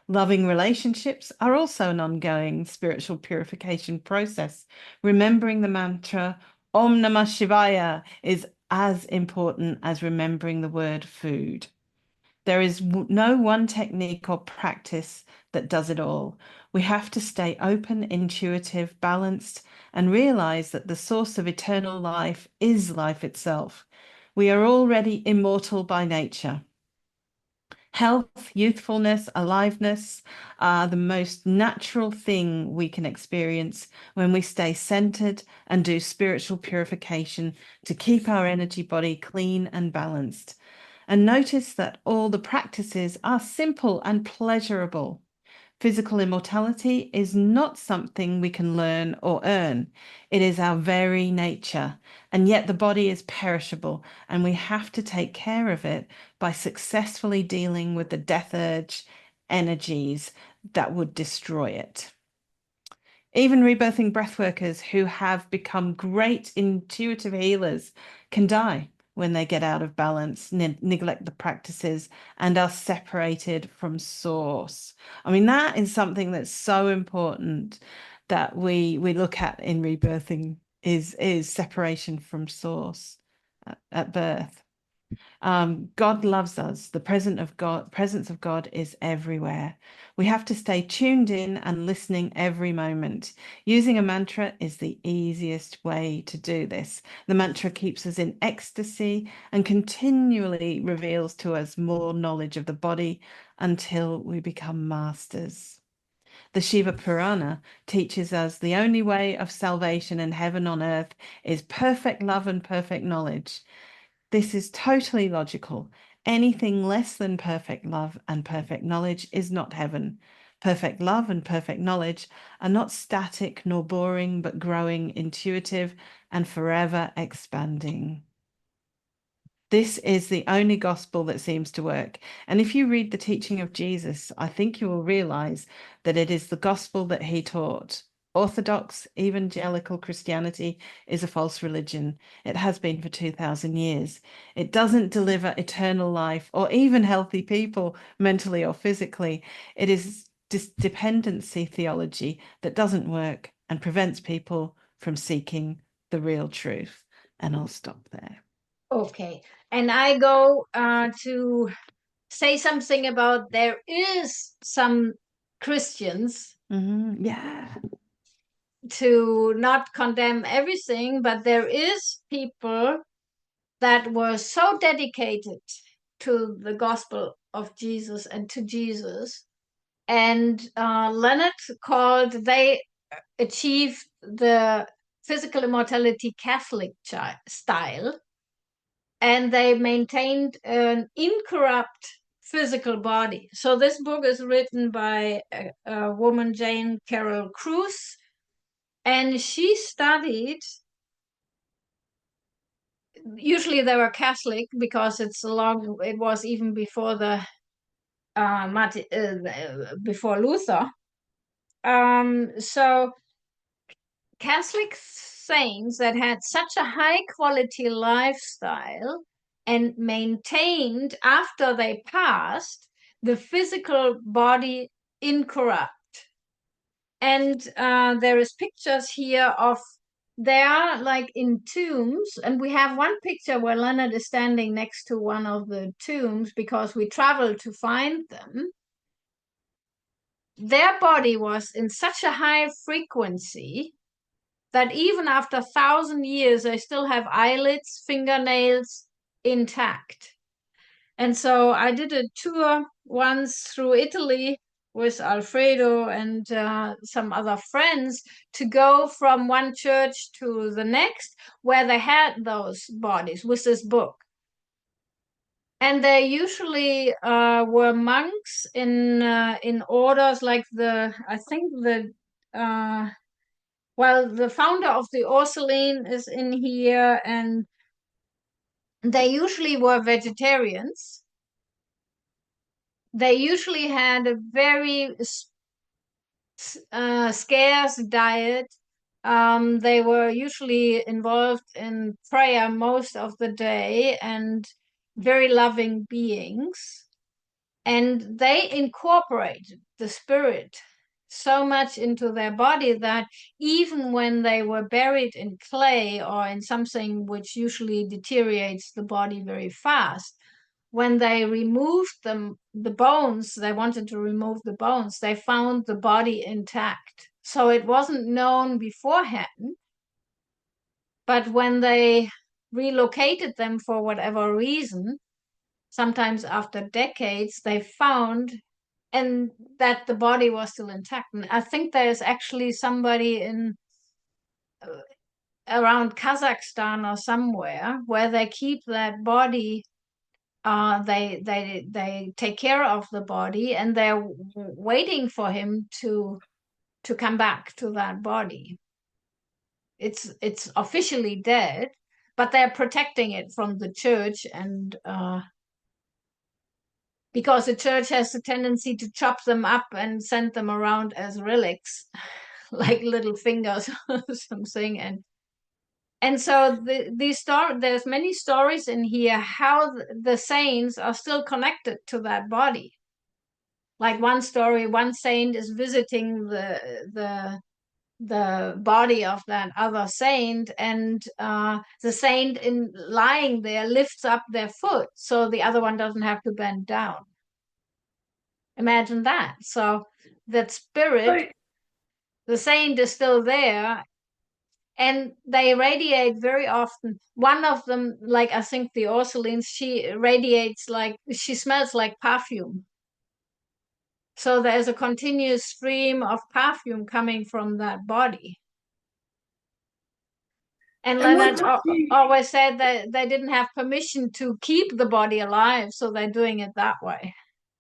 Loving relationships are also an ongoing spiritual purification process. Remembering the mantra Om Namah Shivaya is as important as remembering the word food. There is no one technique or practice that does it all. We have to stay open, intuitive, balanced, and realize that the source of eternal life is life itself. We are already immortal by nature. Health, youthfulness, aliveness are the most natural thing we can experience when we stay centered and do spiritual purification to keep our energy body clean and balanced. And notice that all the practices are simple and pleasurable. Physical immortality is not something we can learn or earn. It is our very nature. And yet the body is perishable, and we have to take care of it by successfully dealing with the death urge energies that would destroy it. Even rebirthing breathworkers who have become great intuitive healers can die when they get out of balance, neglect the practices, and are separated from source. I mean, that is something that's so important that we look at in rebirthing is separation from source at birth. God loves us. The presence of God is everywhere. We have to stay tuned in and listening every moment. Using a mantra is the easiest way to do this. The mantra keeps us in ecstasy and continually reveals to us more knowledge of the body until we become masters. The Shiva Purana teaches us the only way of salvation and heaven on earth is perfect love and perfect knowledge. This is totally logical. Anything less than perfect love and perfect knowledge is not heaven. Perfect love and perfect knowledge are not static nor boring, but growing, intuitive, and forever expanding. This is the only gospel that seems to work. And if you read the teaching of Jesus, I think you will realize that it is the gospel that he taught. Orthodox evangelical Christianity is a false religion. It has been for 2,000 years. It doesn't deliver eternal life or even healthy people mentally or physically. It is dependency theology that doesn't work and prevents people from seeking the real truth. And I'll stop there. Okay. And I go to say something about there is some Christians, Yeah. to not condemn everything, but there is people that were so dedicated to the gospel of Jesus and to Jesus. And Leonard called, they achieved the physical immortality Catholic style, and they maintained an incorrupt physical body. So this book is written by a woman, Jane Carroll Cruz, and she studied. Usually they were Catholic because it was even before the before Luther. So Catholic saints that had such a high quality lifestyle and maintained after they passed the physical body incorrupt. And there is pictures here of, they are like in tombs, and we have one picture where Leonard is standing next to one of the tombs because we traveled to find them. Their body was in such a high frequency that even after 1,000 years, they still have eyelids, fingernails intact. And so I did a tour once through Italy with Alfredo and some other friends to go from one church to the next where they had those bodies with this book. And they usually were monks in orders like I think the founder of the Ursuline is in here, and they usually were vegetarians. They usually had a very scarce diet. They were usually involved in prayer most of the day and very loving beings. And they incorporated the spirit so much into their body that even when they were buried in clay or in something which usually deteriorates the body very fast, when they removed the bones, they wanted to remove the bones, they found the body intact. So it wasn't known beforehand, but when they relocated them for whatever reason, sometimes after decades, they found and that the body was still intact. And I think there's actually somebody in around Kazakhstan or somewhere where they keep that body. They take care of the body, and they're waiting for him to come back to that body. It's officially dead, but they're protecting it from the church, and because the church has a tendency to chop them up and send them around as relics, like little fingers or something. And so there's many stories in here how the saints are still connected to that body. Like one story, one saint is visiting the body of that other saint, and the saint in lying there lifts up their foot so the other one doesn't have to bend down. Imagine that. So that spirit, the saint is still there, and they radiate very often. One of them, like I think the Ursulines, she smells like perfume. So there's a continuous stream of perfume coming from that body. And Leonard always said that they didn't have permission to keep the body alive, so they're doing it that way.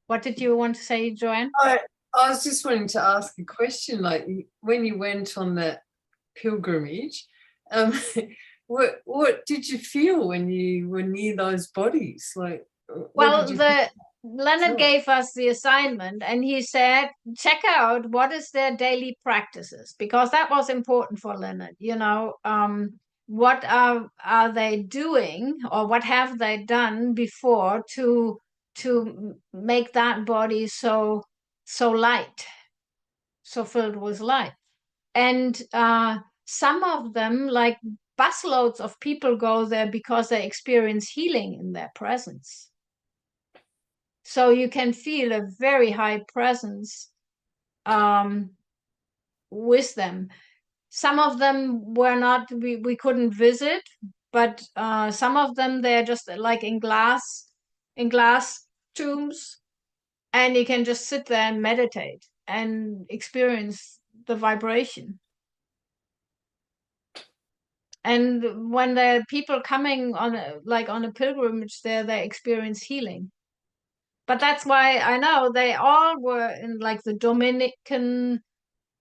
What did you want to say, Joanne? I was just wanting to ask a question. Like, when you went on that pilgrimage, what did you feel when you were near those bodies? Like, Leonard gave us the assignment, and he said, check out what is their daily practices, because that was important for Leonard. What are they doing, or what have they done before to make that body so light, so filled with light. And some of them, like busloads of people, go there because they experience healing in their presence. So you can feel a very high presence with them. Some of them were not, we couldn't visit, but some of them, they're just like in glass tombs, and you can just sit there and meditate and experience the vibration. And when there are people coming on a pilgrimage there, they experience healing. But that's why I know they all were in like the Dominican,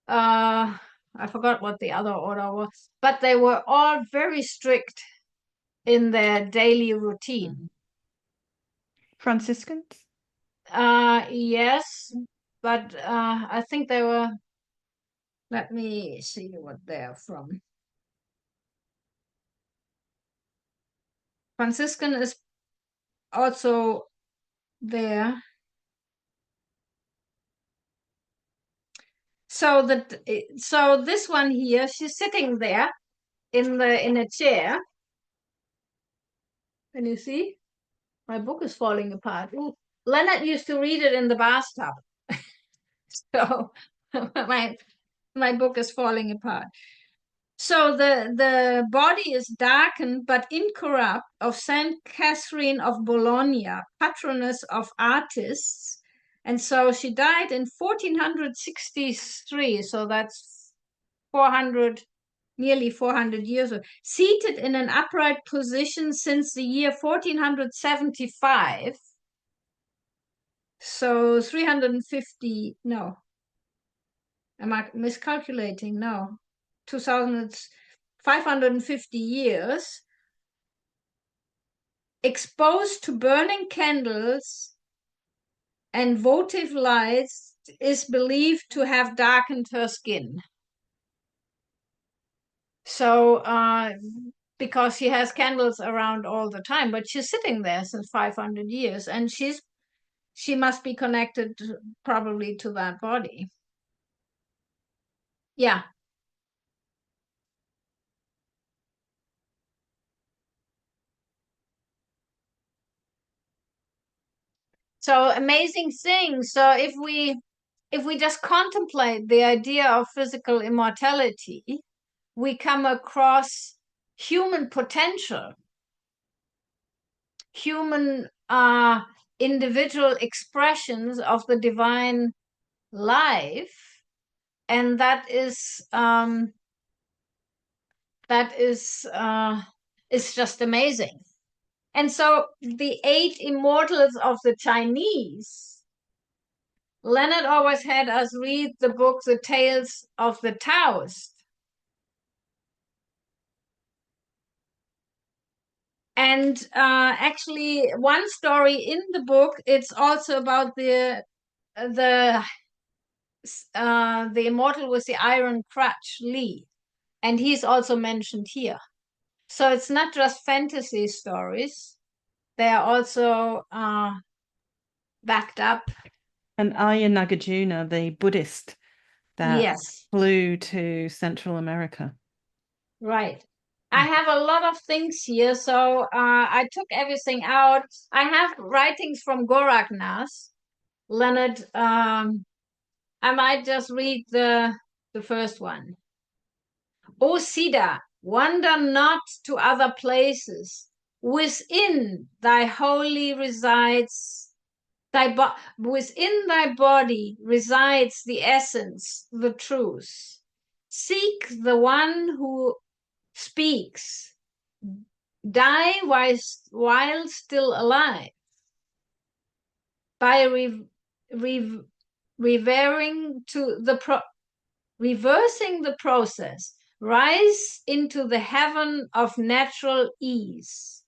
I forgot what the other order was, but they were all very strict in their daily routine. Franciscans? Yes, but I think they were, let me see what they're from. Franciscan is also there. So this one here, she's sitting there in a chair. Can you see? My book is falling apart. Ooh, Leonard used to read it in the bathtub. So my book is falling apart. So the body is darkened but incorrupt of Saint Catherine of Bologna, patroness of artists. And so she died in 1463. So that's 400, nearly 400 years ago, seated in an upright position since the year 1475. So 350, no. Am I miscalculating? No. 550 years, exposed to burning candles and votive lights, is believed to have darkened her skin. So, because she has candles around all the time, but she's sitting there since 500 years, and she must be connected probably to that body. Yeah. So amazing thing. So if we just contemplate the idea of physical immortality, we come across human potential, human individual expressions of the divine life, and that is just amazing. And so the 8 immortals of the Chinese, Leonard always had us read the book The Tales of the Taoist. And actually, one story in the book, it's also about the immortal with the iron crutch, Li, and he's also mentioned here. So it's not just fantasy stories; they are also backed up. And Arya Nagarjuna, the Buddhist that Yes, flew to Central America. right. I have a lot of things here, so I took everything out. I have writings from Goraknath, Leonard. I might just read the first one. O Sida, wander not to other places. Within thy holy resides within thy body resides the essence, the truth. Seek the one who speaks. Die while still alive. By reversing the process, rise into the heaven of natural ease.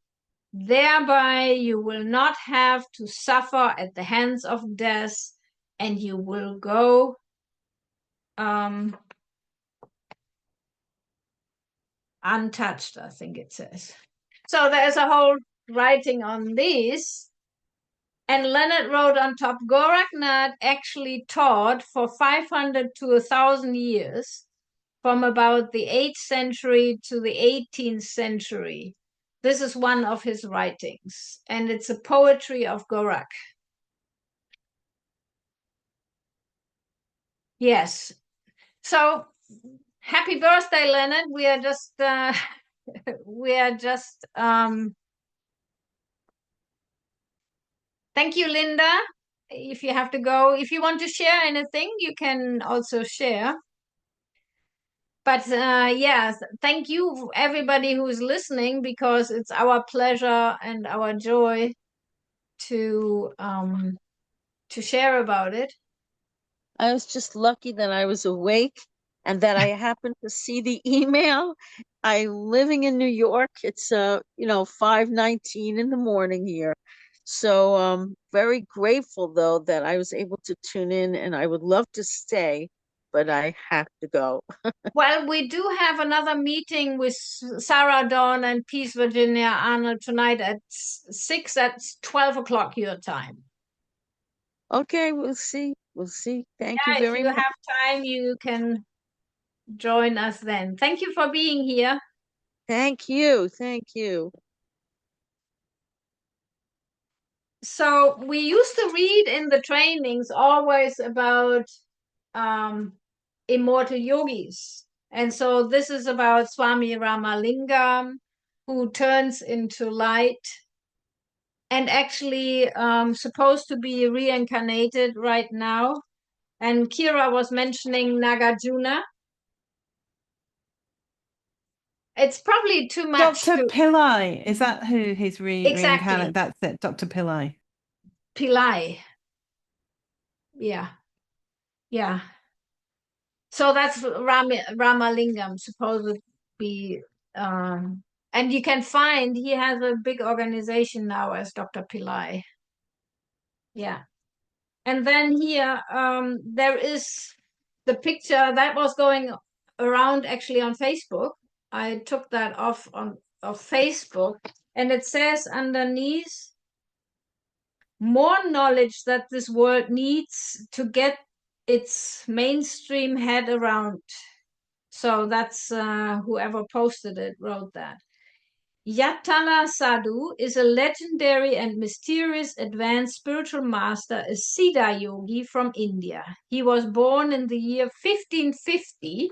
Thereby you will not have to suffer at the hands of death, and you will go untouched, I think it says. So there's a whole writing on this. And Leonard wrote on top, Goraknath actually taught for 500 to 1,000 years, from about the 8th century to the 18th century. This is one of his writings, and it's a poetry of Gorak. Yes. So happy birthday, Leonard. We are just thank you, Linda. If you have to go, if you want to share anything, you can also share. But yes, thank you everybody who is listening, because it's our pleasure and our joy to share about it. I was just lucky that I was awake and that I happened to see the email. I'm living in New York. It's 5:19 in the morning here. So very grateful though that I was able to tune in, and I would love to stay, but I have to go. Well, we do have another meeting with Sarah Dawn and Peace Virginia Arnold tonight at 6. That's 12 o'clock your time. Okay, we'll see. We'll see. Thank you very much. If you have time, you can join us then. Thank you for being here. Thank you. Thank you. So we used to read in the trainings always about immortal yogis. And so this is about Swami Ramalingam, who turns into light and actually supposed to be reincarnated right now. And Kira was mentioning Nagarjuna. It's probably too much. Dr. Pillai, is that who he's Exactly. reincarnated? That's it, Dr. Pillai. Pillai. Yeah. Yeah. So that's Ramalingam, supposed to be, and you can find he has a big organization now as Dr. Pillai. Yeah. And then here, there is the picture that was going around actually on Facebook. I took that off of Facebook, and it says underneath, more knowledge that this world needs to get its mainstream head around. So that's whoever posted it wrote that. Yatala Sadhu is a legendary and mysterious advanced spiritual master, a Siddha yogi from India. He was born in the year 1550.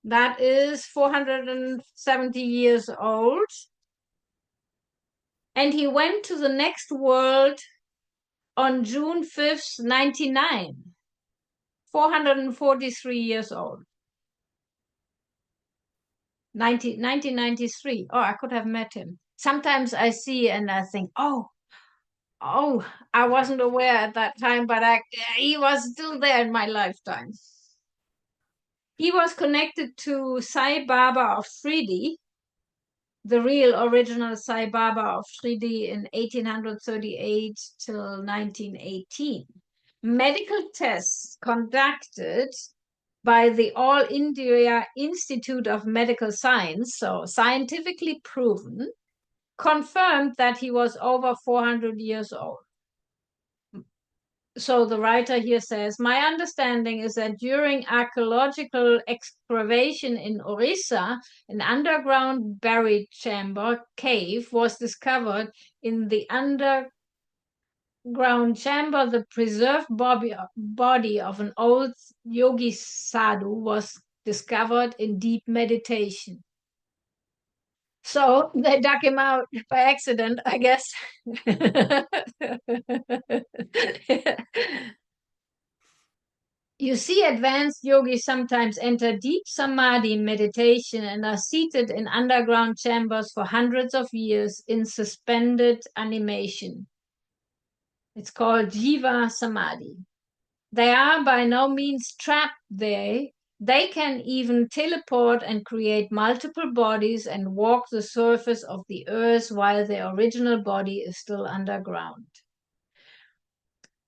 That is 470 years old. And he went to the next world on June 5th, 99. 443 years old. 1993. Oh, I could have met him. Sometimes I see and I think, oh, I wasn't aware at that time, but he was still there in my lifetime. He was connected to Sai Baba of Sridi, the real original Sai Baba of Sridi in 1838 till 1918. Medical tests conducted by the All India Institute of Medical Science, so scientifically proven, confirmed that he was over 400 years old. So the writer here says, my understanding is that during archaeological excavation in Orissa, an underground buried chamber cave was discovered. In the underground chamber, the preserved body of an old yogi sadhu was discovered in deep meditation. So they dug him out by accident, I guess. You see, advanced yogis sometimes enter deep samadhi meditation and are seated in underground chambers for hundreds of years in suspended animation. It's called Jiva Samadhi. They are by no means trapped there. They can even teleport and create multiple bodies and walk the surface of the earth while their original body is still underground.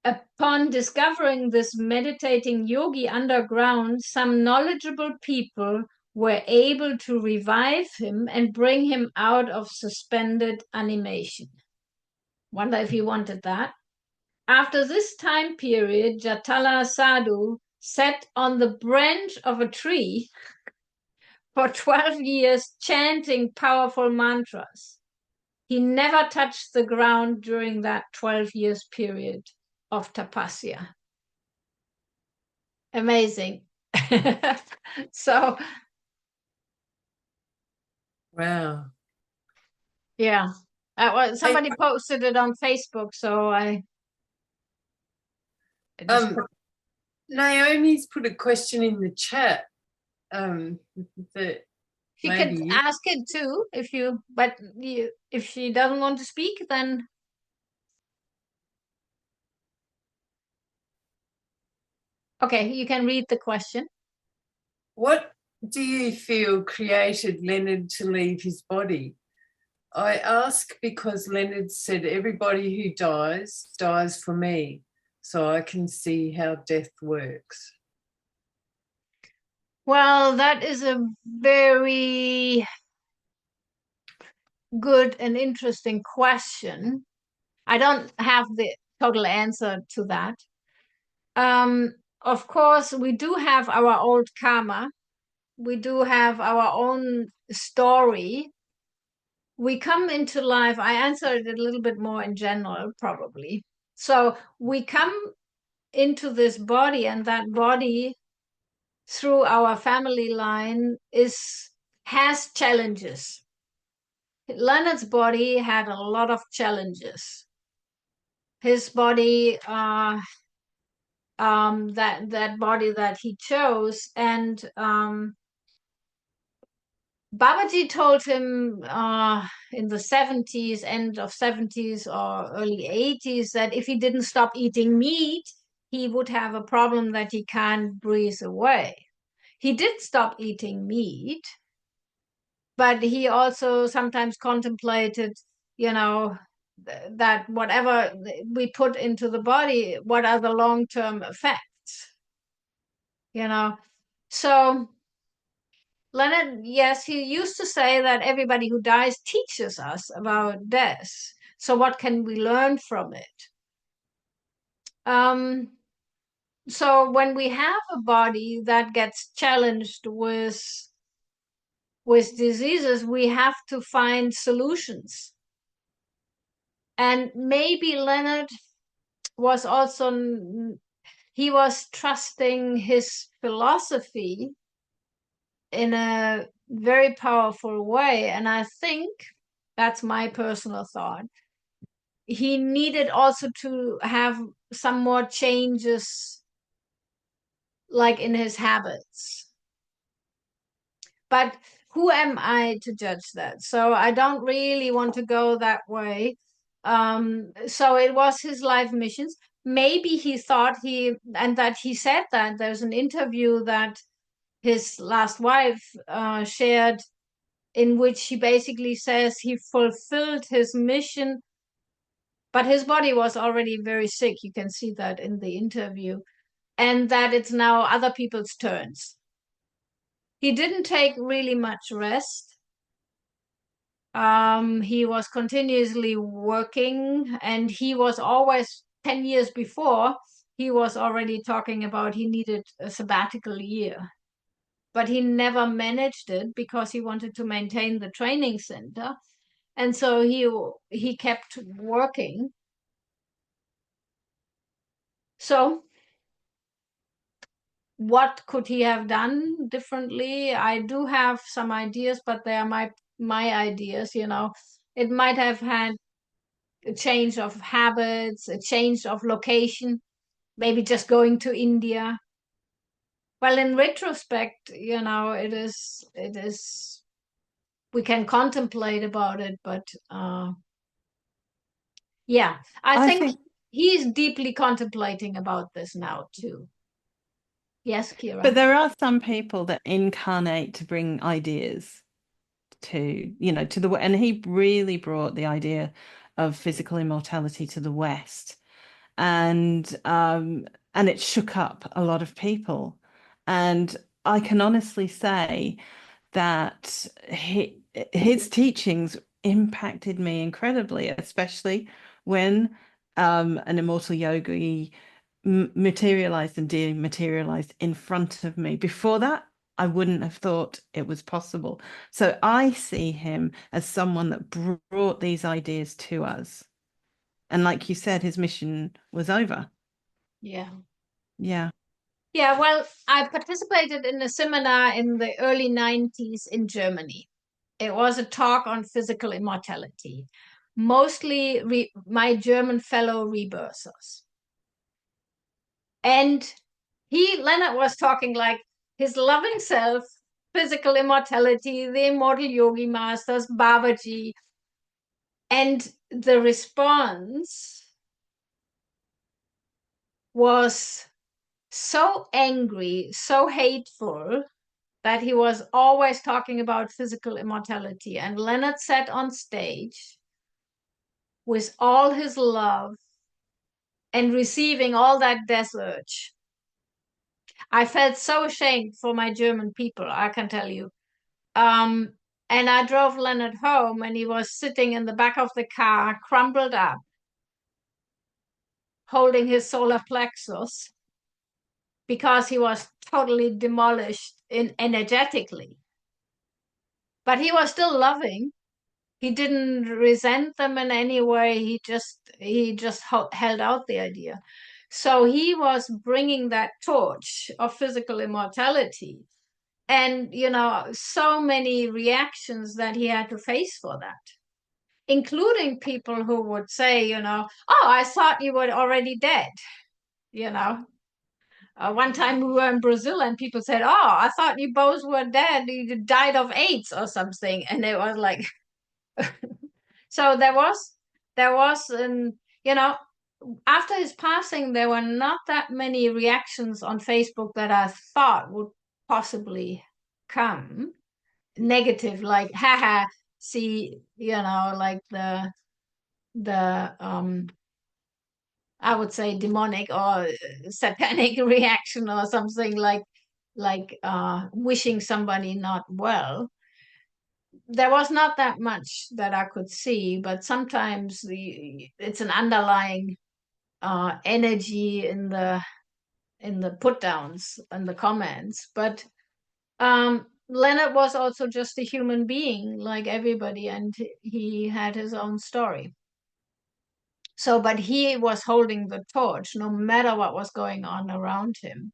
Upon discovering this meditating yogi underground, some knowledgeable people were able to revive him and bring him out of suspended animation. Wonder if he wanted that. After this time period, Jatala Sadhu sat on the branch of a tree for 12 years chanting powerful mantras. He never touched the ground during that 12 years period of tapasya. Amazing. So, Wow. yeah, somebody posted it on Facebook, so I just Naomi's put a question in the chat. That she maybe could ask it too if she doesn't want to speak, then okay, you can read the question. What do you feel created Leonard to leave his body? I ask because Leonard said everybody who dies, dies for me, so I can see how death works. Well, that is a very good and interesting question. I don't have the total answer to that. Of course, we do have our old karma. We do have our own story. We come into life, I answered it a little bit more in general, probably. So we come into this body, and that body through our family line has challenges. Leonard's body had a lot of challenges. His body, that body that he chose, and Babaji told him in the 70s, end of 70s or early 80s, that if he didn't stop eating meat, he would have a problem that he can't breathe away. He did stop eating meat, but he also sometimes contemplated, that whatever we put into the body, what are the long-term effects? So Leonard, yes, he used to say that everybody who dies teaches us about death. So what can we learn from it? So when we have a body that gets challenged with diseases, we have to find solutions. And maybe Leonard was also, he was trusting his philosophy in a very powerful way. And I think that's my personal thought. He needed also to have some more changes, like in his habits. But who am I to judge that? So I don't really want to go that way. So it was his life missions. Maybe he thought and that he said that there's an interview that his last wife shared, in which he basically says he fulfilled his mission, but his body was already very sick. You can see that in the interview, and that it's now other people's turns. He didn't take really much rest. He was continuously working, and he was always 10 years before, he was already talking about he needed a sabbatical year. But he never managed it because he wanted to maintain the training center. And so he kept working. So what could he have done differently? I do have some ideas, but they are my ideas, It might have had a change of habits, a change of location, maybe just going to India. Well, in retrospect, it is we can contemplate about it, but yeah, I think he's deeply contemplating about this now too. Yes, Kira. But there are some people that incarnate to bring ideas to the, and he really brought the idea of physical immortality to the West, and it shook up a lot of people. And I can honestly say that his teachings impacted me incredibly, especially when an immortal yogi materialized and dematerialized in front of me. Before that, I wouldn't have thought it was possible. So I see him as someone that brought these ideas to us. And like you said, his mission was over. Yeah. Yeah. Yeah, well, I participated in a seminar in the early 90s in Germany. It was a talk on physical immortality, mostly my German fellow rebirthers. And Leonard was talking like his loving self, physical immortality, the immortal yogi masters, Babaji. And the response was so angry, so hateful, that he was always talking about physical immortality. And Leonard sat on stage with all his love and receiving all that death urge. I felt so ashamed for my German people, I can tell you. And I drove Leonard home, and he was sitting in the back of the car, crumpled up, holding his solar plexus, because he was totally demolished energetically. But he was still loving. He didn't resent them in any way. He just held out the idea. So he was bringing that torch of physical immortality. And, so many reactions that he had to face for that, including people who would say, oh, I thought you were already dead. One time we were in Brazil and people said, oh, I thought you both were dead. You died of AIDS or something. And it was like, so there was, after his passing, there were not that many reactions on Facebook that I thought would possibly come negative, like, haha, see, like the I would say demonic or satanic reaction or something like wishing somebody not well. There was not that much that I could see, but sometimes it's an underlying energy in the put downs and the comments. But Leonard was also just a human being like everybody, and he had his own story. So, but he was holding the torch no matter what was going on around him,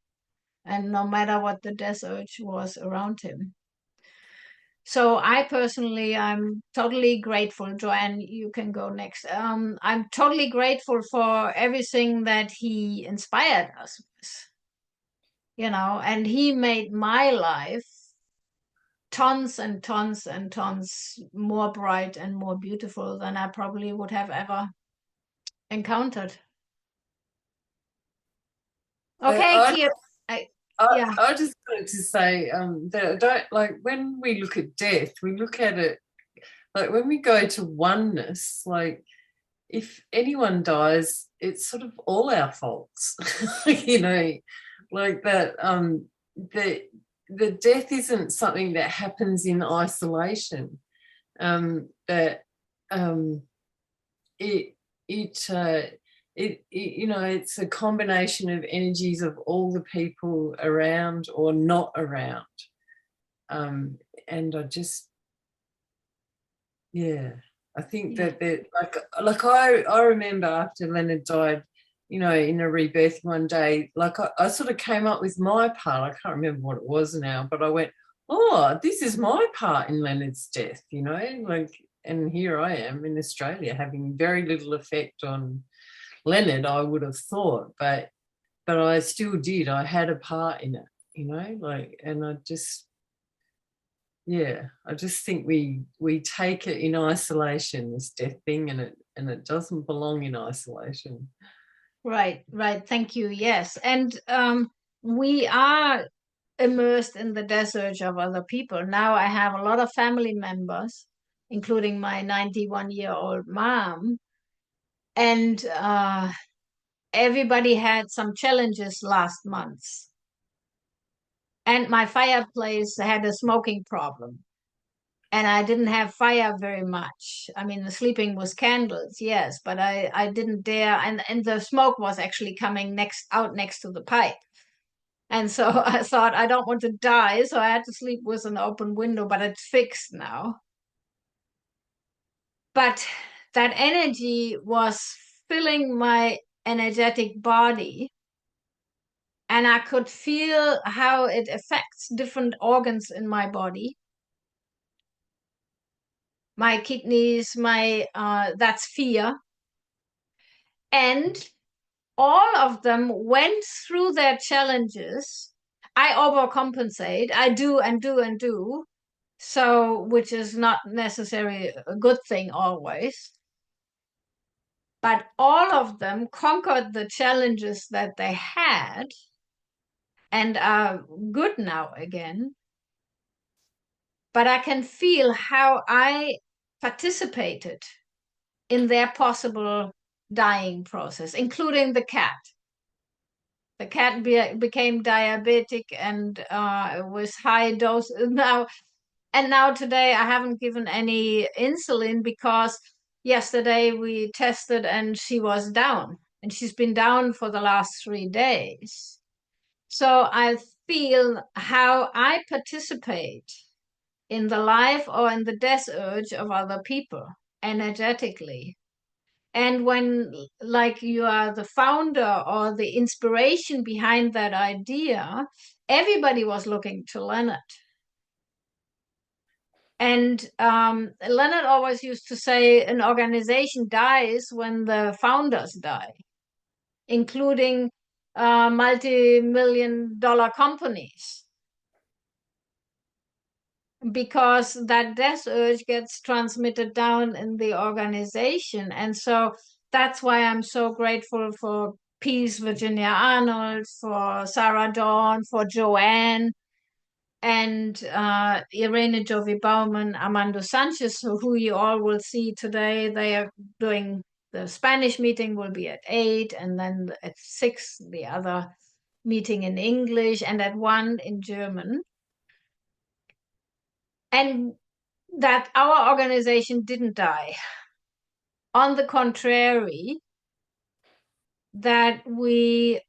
and no matter what the death urge was around him. So I personally, I'm totally grateful. Joanne, you can go next. I'm totally grateful for everything that he inspired us with, and he made my life tons and tons and tons more bright and more beautiful than I probably would have ever encountered. Okay, Kira. I just wanted to say that I don't like when we look at death, we look at it like when we go to oneness, like if anyone dies, it's sort of all our faults, like that. The death isn't something that happens in isolation. It's a combination of energies of all the people around or not around. And I just, I think that like I remember after Leonard died, in a rebirth one day, like I sort of came up with my part. I can't remember what it was now, but I went, oh, this is my part in Leonard's death, and here I am in Australia having very little effect on Leonard, I would have thought, but I still did. I had a part in it, and I just think we take it in isolation, this death thing, and it doesn't belong in isolation. Right. Thank you. Yes. And we are immersed in the death urge of other people. Now I have a lot of family members, including my 91-year-old mom. And everybody had some challenges last month. And my fireplace had a smoking problem. And I didn't have fire very much. I mean, the sleeping was candles, yes, but I didn't dare. And the smoke was actually coming out next to the pipe. And so I thought, I don't want to die. So I had to sleep with an open window, but it's fixed now. But that energy was filling my energetic body. And I could feel how it affects different organs in my body. My kidneys, that's fear. And all of them went through their challenges. I overcompensate. I do and do and do. So, which is not necessarily a good thing always. But all of them conquered the challenges that they had and are good now again. But I can feel how I participated in their possible dying process, including the cat. The cat became diabetic and with high dose now. And now today I haven't given any insulin because yesterday we tested and she was down. And she's been down for the last 3 days. So I feel how I participate in the life or in the death urge of other people energetically. And when, like, you are the founder or the inspiration behind that idea, everybody was looking to Leonard. And Leonard always used to say an organization dies when the founders die, including multi-million-dollar companies, because that death urge gets transmitted down in the organization. And so that's why I'm so grateful for Peace, Virginia Arnold, for Sarah Dawn, for Joanne, and Irene Jovi Bauman, Armando Sanchez, who you all will see today. They are doing the Spanish meeting, will be at 8, and then at 6 the other meeting in English, and at 1 in German. And that our organization didn't die. On the contrary, that we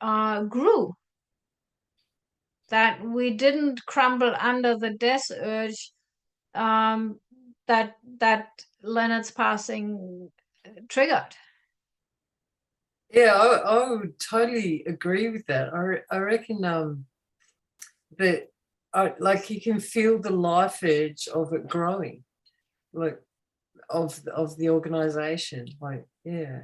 grew, that we didn't crumble under the death urge that Leonard's passing triggered. Yeah, I would totally agree with that. I reckon that like you can feel the life urge of it growing, like of the organization. Like, yeah.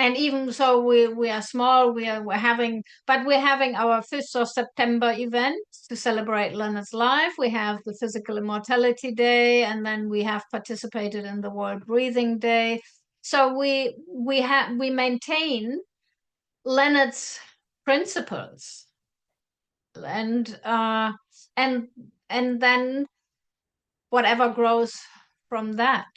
And even so, we are small. We're having our 5th of September event to celebrate Leonard's life. We have the Physical Immortality Day, and then we have participated in the World Breathing Day. So we maintain Leonard's principles, and then whatever grows from that.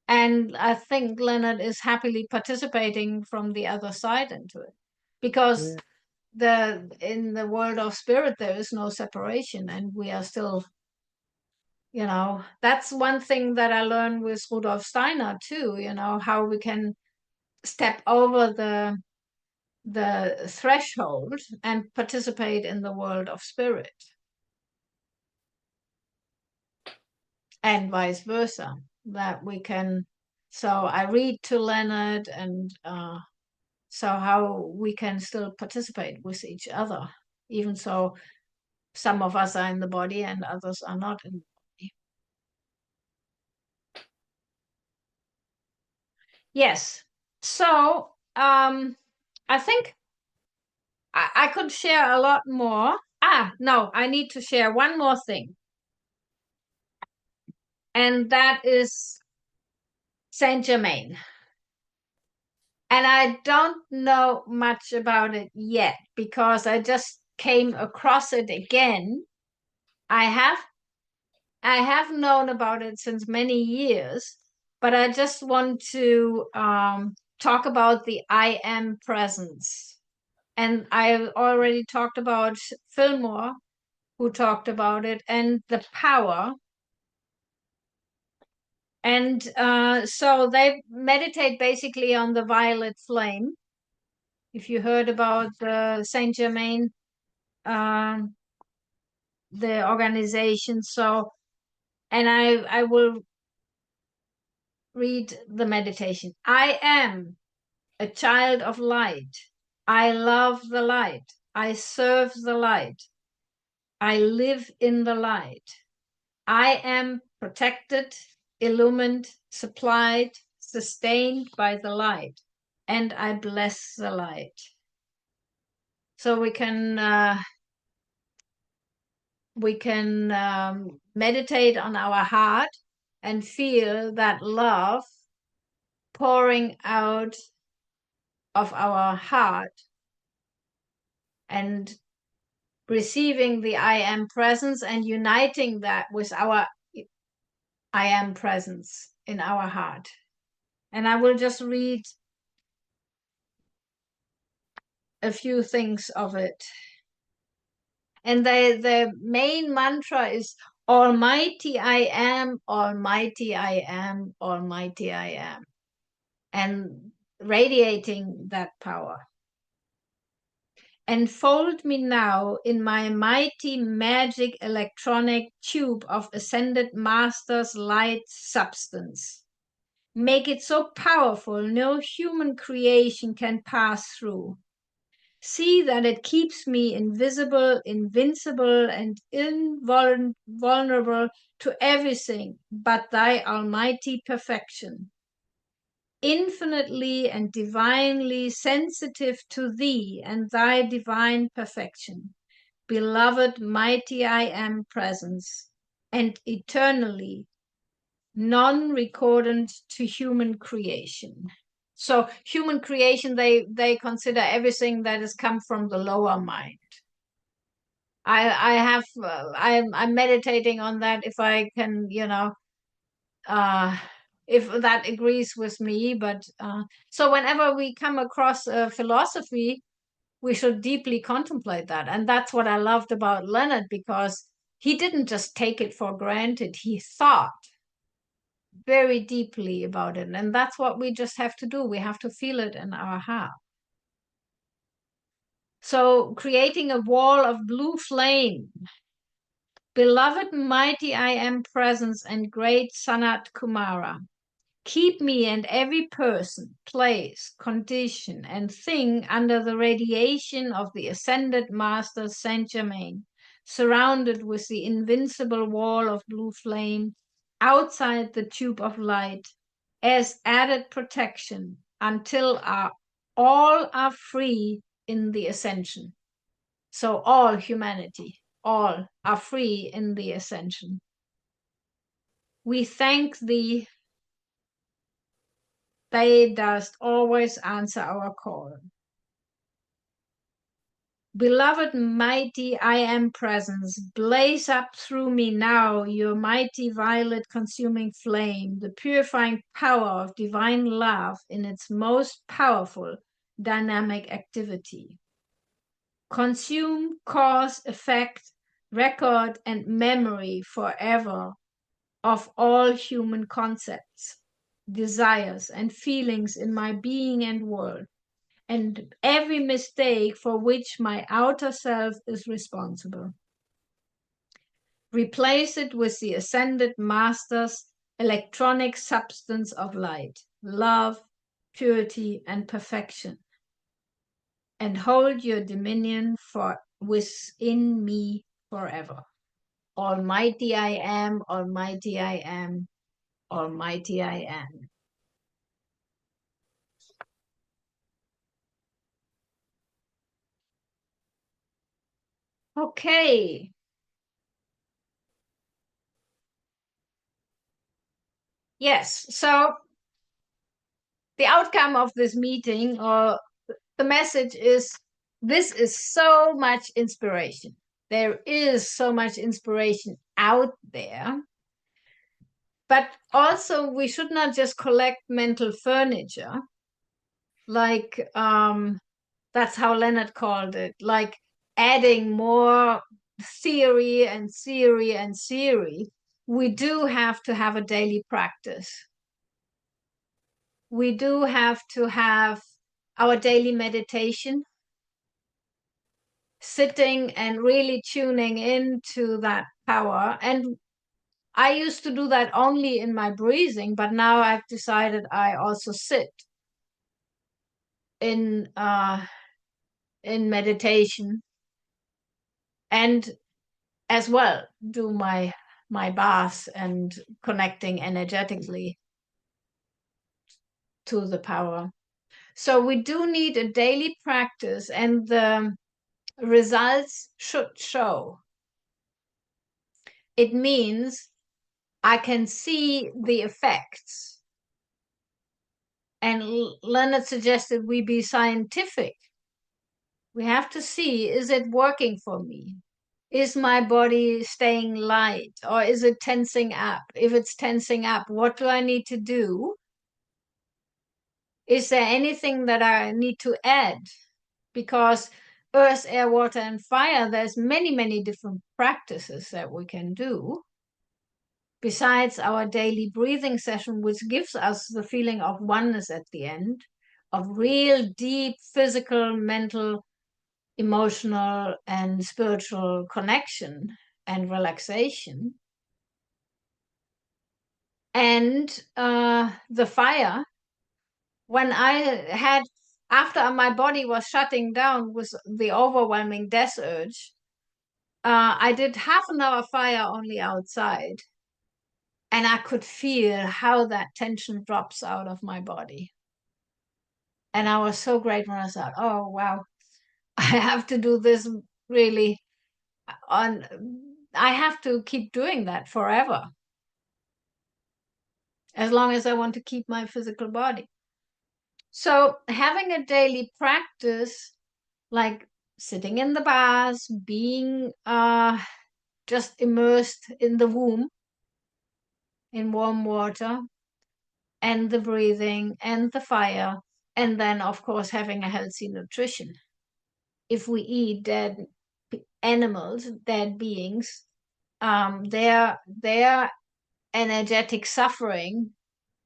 And I think Leonard is happily participating from the other side into it, because in the world of spirit there is no separation, and we are still, that's one thing that I learned with Rudolf Steiner too, how we can step over the threshold and participate in the world of spirit, and vice versa, that we can. So I read to Leonard, and so how we can still participate with each other, even so some of us are in the body and others are not in the body. Yes. So I think I could share a lot more. No, I need to share one more thing. And that is Saint Germain. And I don't know much about it yet, because I just came across it again. I have known about it since many years, but I just want to talk about the I am presence. And I already talked about Fillmore, who talked about it, and the power. And so they meditate basically on the violet flame. If you heard about the Saint Germain, the organization. So, and I will read the meditation. I am a child of light. I love the light. I serve the light. I live in the light. I am protected, illumined, supplied, sustained by the light, and I bless the light. So we can meditate on our heart and feel that love pouring out of our heart, and receiving the I am presence and uniting that with our I am presence in our heart. And I will just read a few things of it. And the main mantra is Almighty I am, Almighty I am, Almighty I am. And radiating that power. Enfold me now in my mighty magic electronic tube of ascended master's light substance. Make it so powerful no human creation can pass through. See that it keeps me invisible, invincible, and invulnerable to everything but thy almighty perfection. Infinitely and divinely sensitive to thee and thy divine perfection. Beloved, mighty I am presence, and eternally non-recordant to human creation. So human creation, they consider everything that has come from the lower mind. I'm meditating on that, if I can, if that agrees with me. But so whenever we come across a philosophy, we should deeply contemplate that. And that's what I loved about Leonard, because he didn't just take it for granted. He thought very deeply about it. And that's what we just have to do. We have to feel it in our heart. So creating a wall of blue flame. Beloved, mighty I am presence and great Sanat Kumara. Keep me and every person, place, condition, and thing under the radiation of the ascended Master Saint Germain, surrounded with the invincible wall of blue flame, outside the tube of light, as added protection until all are free in the ascension. So all humanity, all are free in the ascension. We thank thee. Thou dost always answer our call. Beloved, mighty I am presence, blaze up through me now your mighty violet consuming flame, the purifying power of divine love in its most powerful dynamic activity. Consume, cause, effect, record, and memory forever of all human concepts, desires, and feelings in my being and world, and every mistake for which my outer self is responsible. Replace it with the ascended Master's electronic substance of light, love, purity, and perfection, and hold your dominion within me forever. Almighty I am, almighty I am, almighty I am. Okay. Yes, so the outcome of this meeting, or the message is, this is so much inspiration. There is so much inspiration out there. But also we should not just collect mental furniture, like that's how Leonard called it, like adding more theory and theory and theory. We do have to have a daily practice. We do have to have our daily meditation, sitting and really tuning into that power. And I used to do that only in my breathing, but now I've decided I also sit in meditation, and as well do my bath and connecting energetically to the power. So we do need a daily practice, and the results should show. It means I can see the effects. And Leonard suggested we be scientific. We have to see, is it working for me? Is my body staying light, or is it tensing up? If it's tensing up, what do I need to do? Is there anything that I need to add? Because earth, air, water, and fire, there's many, many different practices that we can do. Besides our daily breathing session, which gives us the feeling of oneness at the end, of real deep physical, mental, emotional, and spiritual connection and relaxation. And the fire, when after my body was shutting down with the overwhelming death urge, I did half an hour fire only outside. And I could feel how that tension drops out of my body. And I was so grateful. I thought, oh, wow, I have to do this really I have to keep doing that forever, as long as I want to keep my physical body. So having a daily practice, like sitting in the bath, being just immersed in the womb, in warm water, and the breathing and the fire, and then, of course, having a healthy nutrition. If we eat dead animals, dead beings, their energetic suffering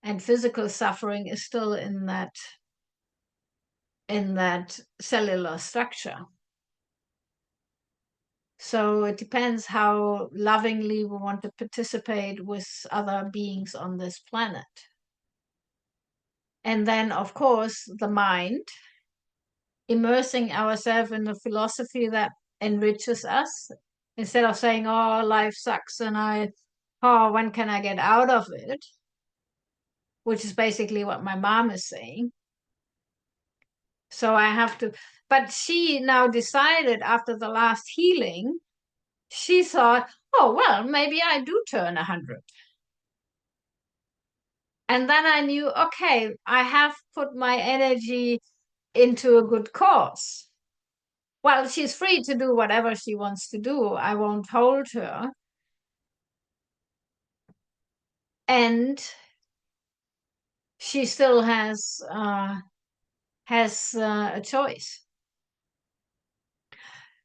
and physical suffering is still in that cellular structure. So it depends how lovingly we want to participate with other beings on this planet. And then, of course, the mind, immersing ourselves in a philosophy that enriches us, instead of saying, oh, life sucks and when can I get out of it? Which is basically what my mom is saying. So I have to, but she now decided after the last healing, she thought, oh, well, maybe I do turn 100. And then I knew, okay, I have put my energy into a good cause. Well, she's free to do whatever she wants to do. I won't hold her. And she still has a choice.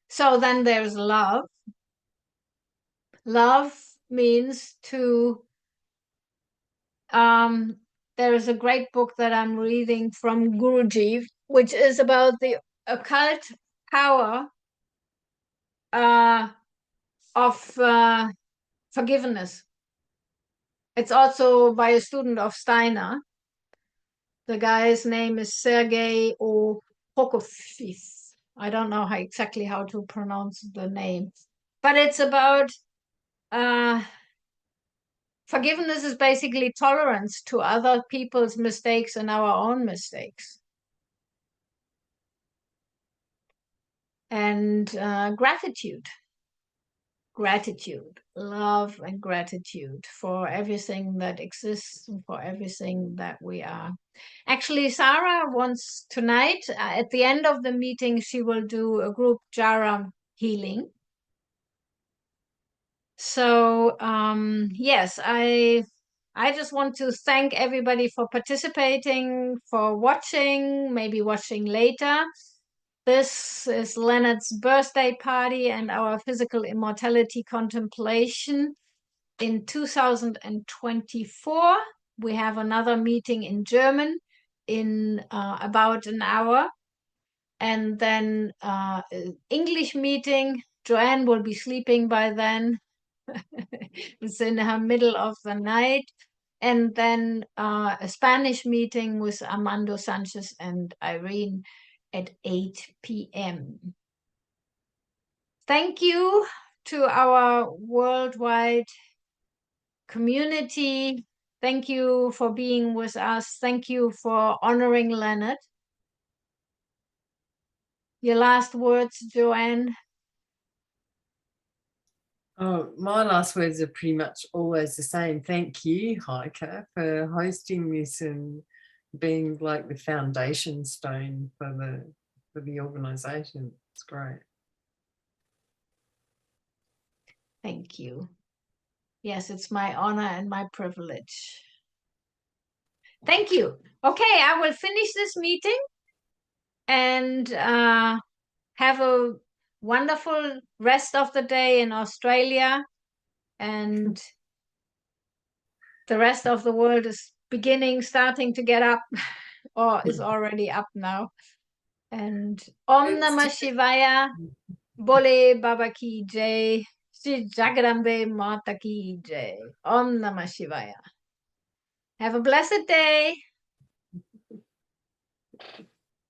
So then there's love. Love means to there is a great book that I'm reading from Guruji, which is about the occult power of forgiveness. It's also by a student of Steiner. The guy's name is Sergei Prokofiev. I don't know exactly how to pronounce the name, but it's about forgiveness is basically tolerance to other people's mistakes and our own mistakes. And gratitude, love and gratitude for everything that exists and for everything that we are. Actually, Sarah wants tonight, at the end of the meeting, she will do a group jara healing. So yes, I just want to thank everybody for participating, for watching, maybe watching later. This is Leonard's birthday party and our physical immortality contemplation. In 2024, we have another meeting in German in about an hour. And then English meeting. Joanne will be sleeping by then. It's in the middle of the night. And then a Spanish meeting with Armando Sanchez and Irene at 8 p.m. Thank you to our worldwide community. Thank you for being with us. Thank you for honoring Leonard. Your last words, Joanne? Oh, my last words are pretty much always the same. Thank you, Heike, for hosting this and being like the foundation stone for the organisation. It's great. Thank you. Yes, it's my honor and my privilege. Thank you. Okay, I will finish this meeting and have a wonderful rest of the day in Australia. And the rest of the world is starting to get up or is already up now. And Om Namah Shivaya, Bole Baba Ki Jai, Shri Jagarambe Mata Ki Jai, Om Namah Shivaya. Have a blessed day.